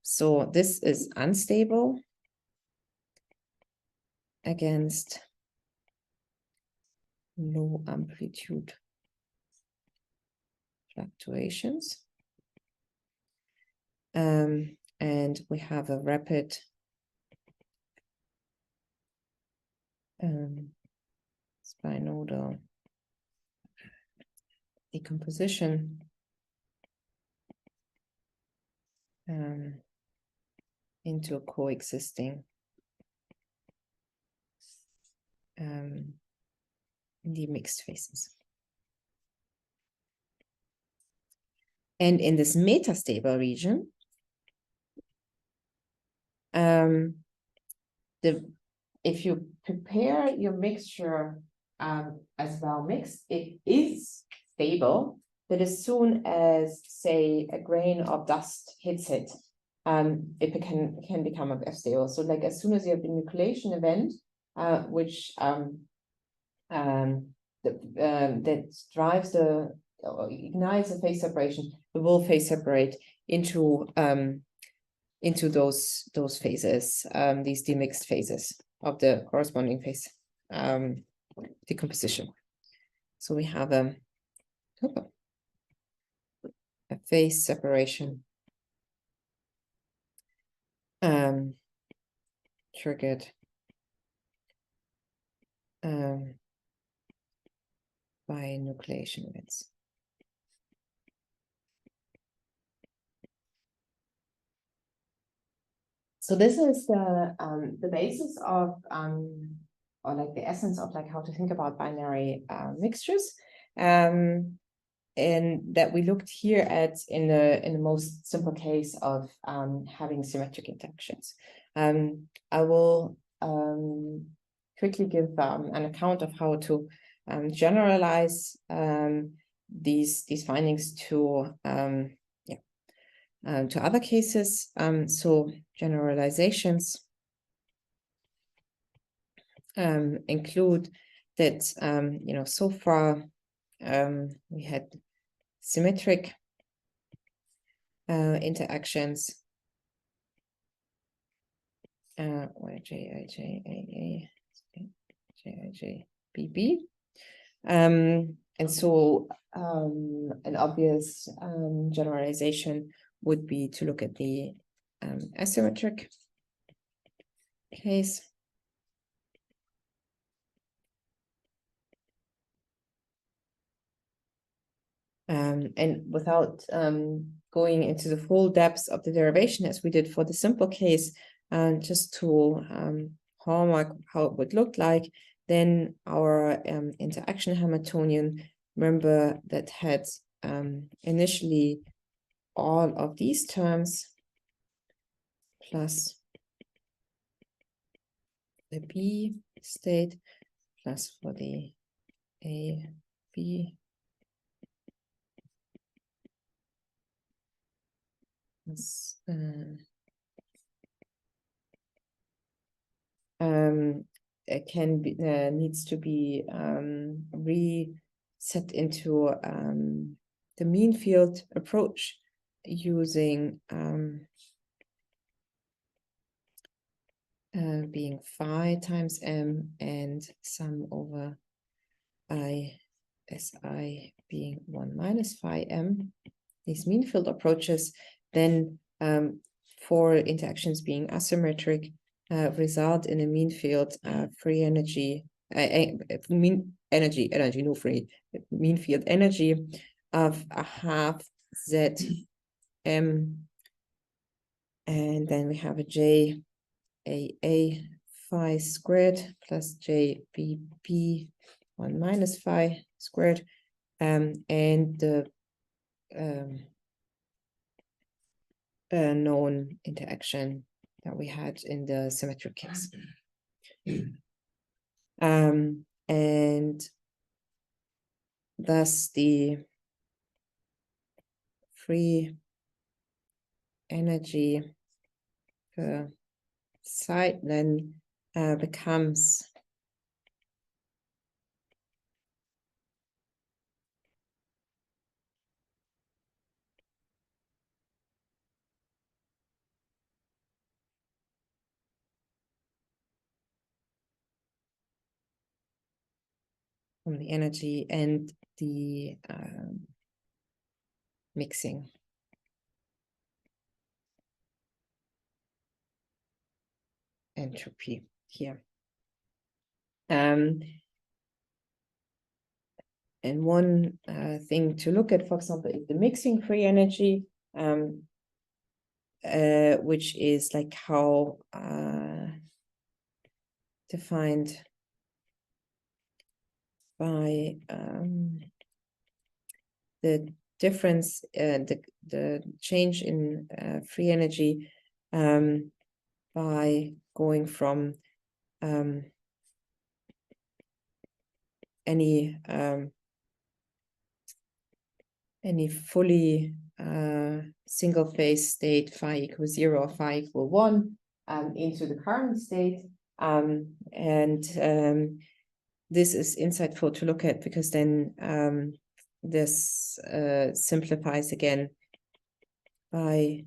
So this is unstable against low amplitude fluctuations. And we have a rapid spinodal decomposition into coexisting in the mixed phases. And in this metastable region, if you prepare your mixture as well mixed, it is stable, but as soon as, say, a grain of dust hits it, it can become unstable. So like as soon as you have the nucleation event, which that drives or ignites the phase separation, it will phase separate into those phases, these demixed phases of the corresponding phase decomposition. So we have a phase separation triggered by nucleation events. So this is the basis of or like the essence of like how to think about binary mixtures, and that we looked here at in the most simple case of having symmetric interactions. I will quickly give an account of how to generalize these findings to other cases. So generalizations include that so far we had symmetric interactions where Jij, Jij, BB. And so an obvious generalization would be to look at the asymmetric case. And without going into the full depths of the derivation as we did for the simple case, just to hallmark how it would look like, then our interaction Hamiltonian, remember, that had initially all of these terms plus the B state plus for the A, B it can be needs to be reset into the mean field approach using being phi times m and sum over I si being 1 minus phi m. These mean field approaches then for interactions being asymmetric result in a mean field free energy mean field energy of a half z m, and then we have a j a phi squared plus j b b 1 minus phi squared, and the known interaction that we had in the symmetric case. And thus the free energy per site then becomes from the energy and the mixing. Entropy here. And one thing to look at, for example, is the mixing free energy, which is like how defined by the difference, the change in free energy by going from any fully single phase state phi equals 0 or phi equal 1 into the current state, and this is insightful to look at, because then this simplifies again by,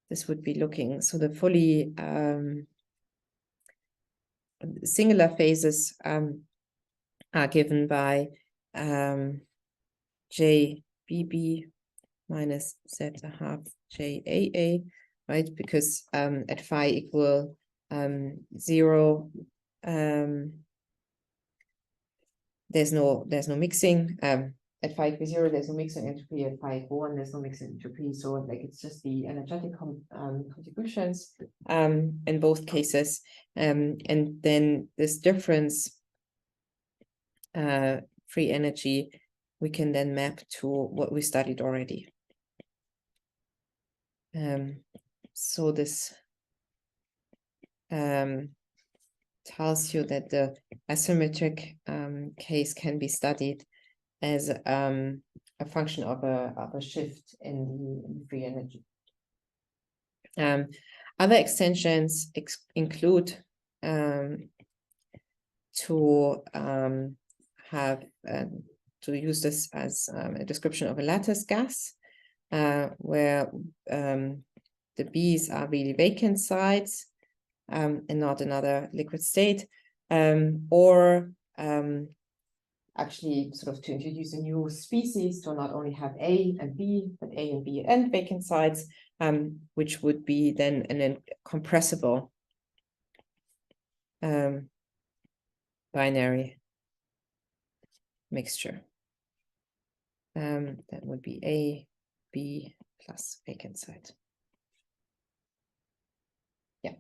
this would be looking, so the fully singular phases are given by JBB minus Z½ JAA, right? Because at phi equal 0, there's no mixing. At phi equal 0, there's no mixing entropy. At phi equal 1, there's no mixing entropy. So like it's just the energetic contributions in both cases, and then this difference free energy we can then map to what we studied already. So this tells you that the asymmetric case can be studied as a function of a shift in the free energy. Other extensions include to have to use this as a description of a lattice gas, where the B's are really vacant sites and not another liquid state, or actually sort of to introduce a new species to not only have A and B, but A and B and vacant sites, which would be then an incompressible binary mixture. That would be A, B plus vacant site. Yeah.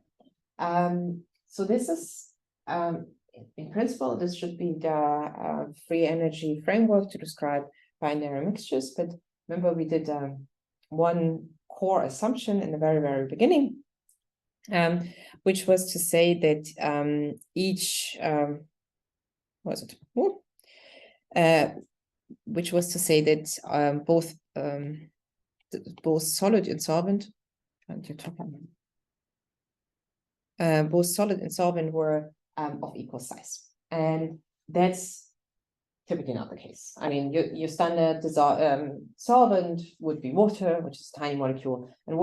So this is, in principle, this should be the free energy framework to describe binary mixtures. But remember, we did one core assumption in the very, very beginning, which was to say that each, which was to say that both solid and solvent, both solid and solvent were of equal size, and that's typically not the case. I mean, your standard solvent would be water, which is a tiny molecule, and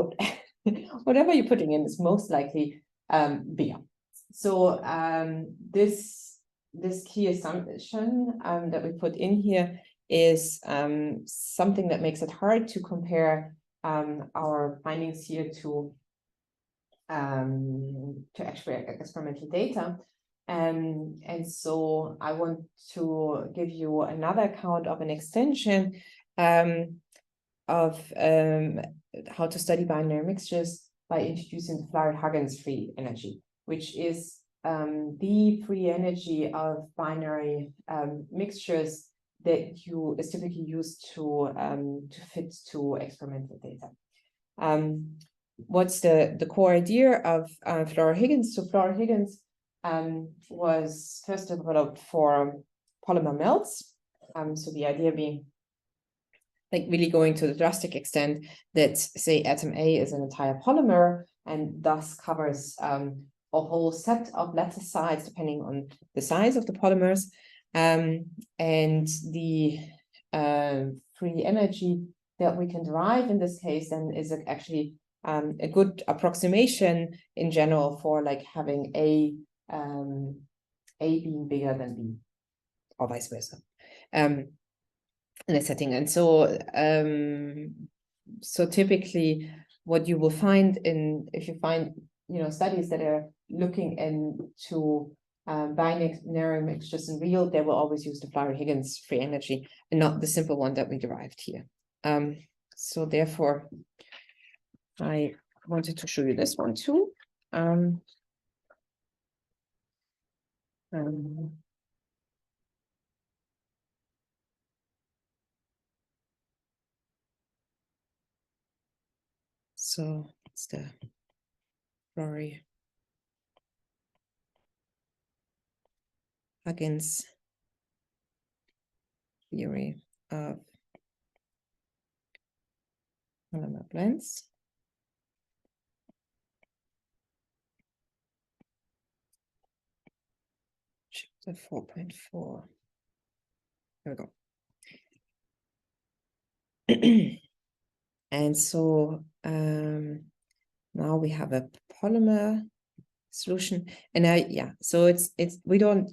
whatever you're putting in is most likely beer. So this key assumption that we put in here is something that makes it hard to compare our findings here to actually experimental data. And so I want to give you another account of an extension of how to study binary mixtures by introducing the Floyd-Huggins free energy, which is the free energy of binary mixtures that is typically used to fit to experimental data. What's the core idea of Floyd-Huggins? So Floyd-Huggins was first developed for polymer melts. So the idea being like really going to the drastic extent that, say, atom A is an entire polymer and thus covers a whole set of lattice sites depending on the size of the polymers. And the free energy that we can derive in this case then is actually a good approximation in general for like having A being bigger than B, or vice versa. In a setting. And so so typically what you will find if you find studies that are looking into binary mixtures in real, they will always use the Flory-Higgins free energy and not the simple one that we derived here. So therefore I wanted to show you this one too. So it's the Flory-Higgins theory of polymer blends. Chapter 4.4. Here we go. And so now we have a polymer solution, and so it's we don't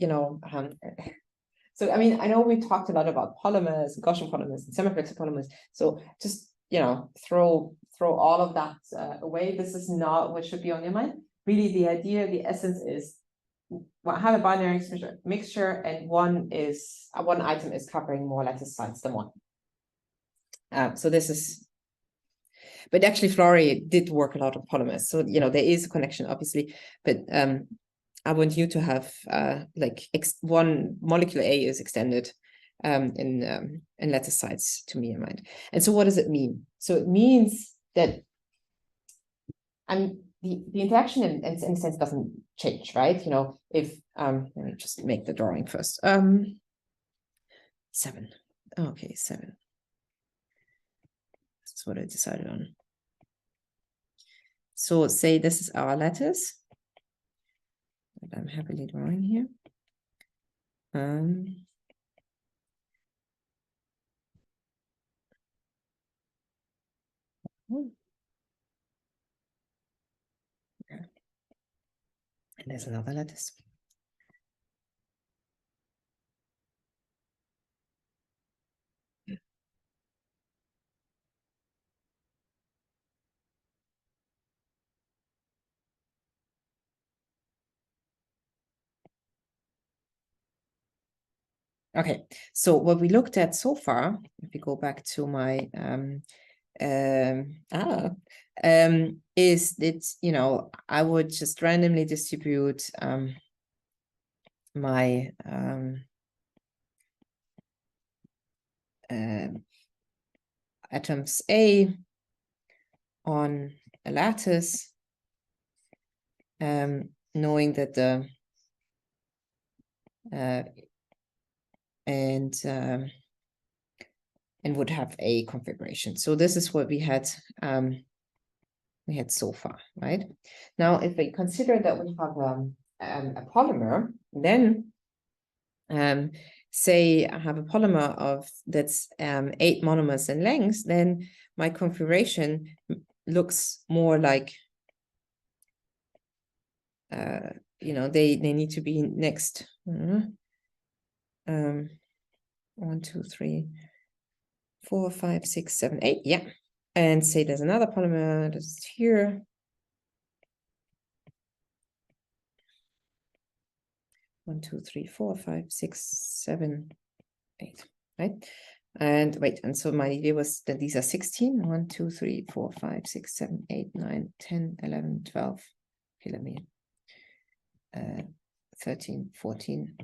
so I mean I know we talked a lot about polymers, Gaussian polymers, and semiflexible polymers. So just throw all of that away. This is not what should be on your mind. Really, the idea, the essence is, have a binary mixture, and one item is covering more lattice sites than one. So this is. But actually, Flory did work a lot on polymers, so there is a connection, obviously. But I want you to have one molecule A is extended in lattice sites to me in mind. And so, what does it mean? So it means that the interaction in a sense doesn't change, right? If let me just make the drawing first. 7. Okay, 7. That's what I decided on. So say this is our lattice that I'm happily drawing here. And there's another lattice. Okay, so what we looked at so far, if we go back to my is that I would just randomly distribute my atoms A on a lattice, knowing that the and would have a configuration. So this is what we had so far, right? Now, if we consider that we have a polymer, then say I have a polymer that's 8 monomers in length, then my configuration looks more like they need to be next. 1, 2, 3, 4, 5, 6, 7, 8. Yeah. And say there's another polymer that's here. 1, 2, 3, 4, 5, 6, 7, 8. Right? And wait, and so my idea was that these are 16. 1, 2, 3, 4, 5, 6, 7, 8, 9, 10, 11, 12. Okay, let me 13, 14,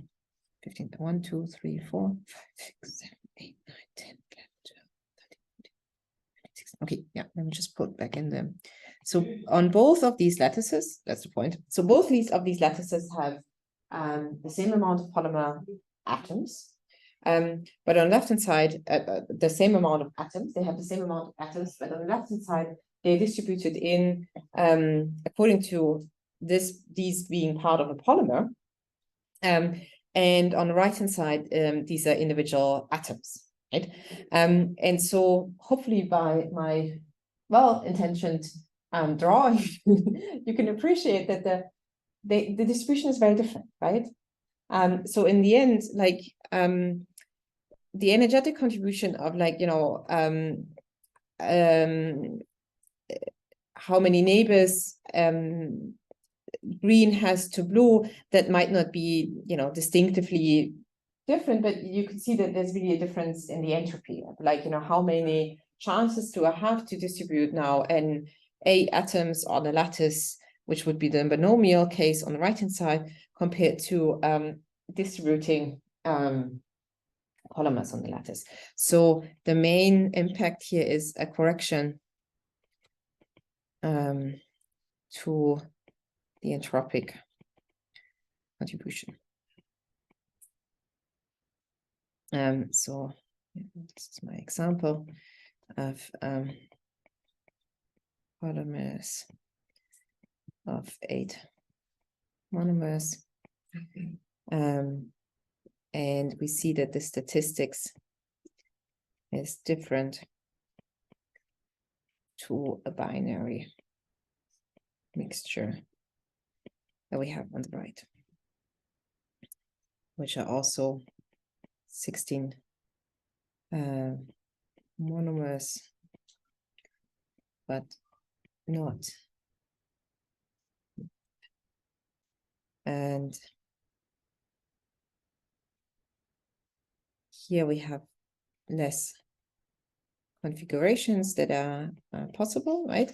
15. 1, 2, 3, 4, 5, 6, 7, 8, 9, 10, 11, 12, 13, 14, 15, 16. Okay, yeah, let me just put back in them. So on both of these lattices, that's the point. So both of these lattices have the same amount of polymer atoms. But on the left-hand side, the same amount of atoms, they have the same amount of atoms, but on the left-hand side, they're distributed in, according to these being part of a polymer. And on the right-hand side, these are individual atoms, right? And so hopefully by my well-intentioned drawing, you can appreciate that the distribution is very different, right? So in the end, like the energetic contribution of, like, how many neighbors green has to blue, that might not be, distinctively different, but you can see that there's really a difference in the entropy. Like, how many chances do I have to distribute now A atoms on a lattice, which would be the binomial case on the right-hand side, compared to distributing polymers on the lattice. So the main impact here is a correction to the entropic contribution. So this is my example of polymers of 8 monomers. And we see that the statistics is different to a binary mixture that we have on the right, which are also 16 monomers, but not. And here we have less configurations that are possible, right?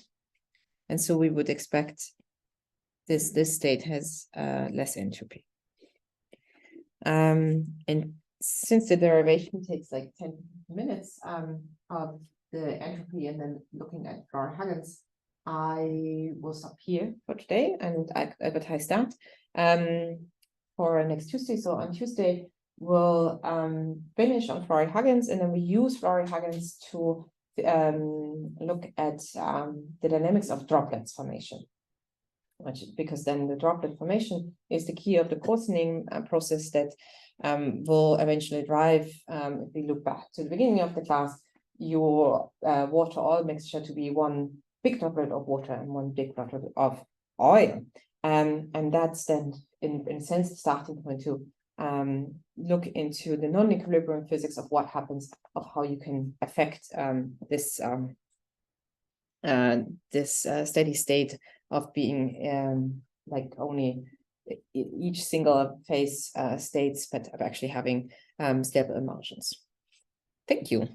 And so we would expect this state has less entropy. And since the derivation takes like 10 minutes of the entropy and then looking at Florey-Huggins, I will stop here for today and I advertise that for next Tuesday. So on Tuesday, we'll finish on Florey-Huggins, and then we use Florey-Huggins to look at the dynamics of droplets formation. Because then the droplet formation is the key of the coarsening process that will eventually drive, if we look back to the beginning of the class, your water oil mixture to be one big droplet of water and one big droplet of oil. And that's then, in a sense, the starting point to look into the non-equilibrium physics of what happens, of how you can affect this steady state of being like only each single phase states, but of actually having stable emulsions. Thank you.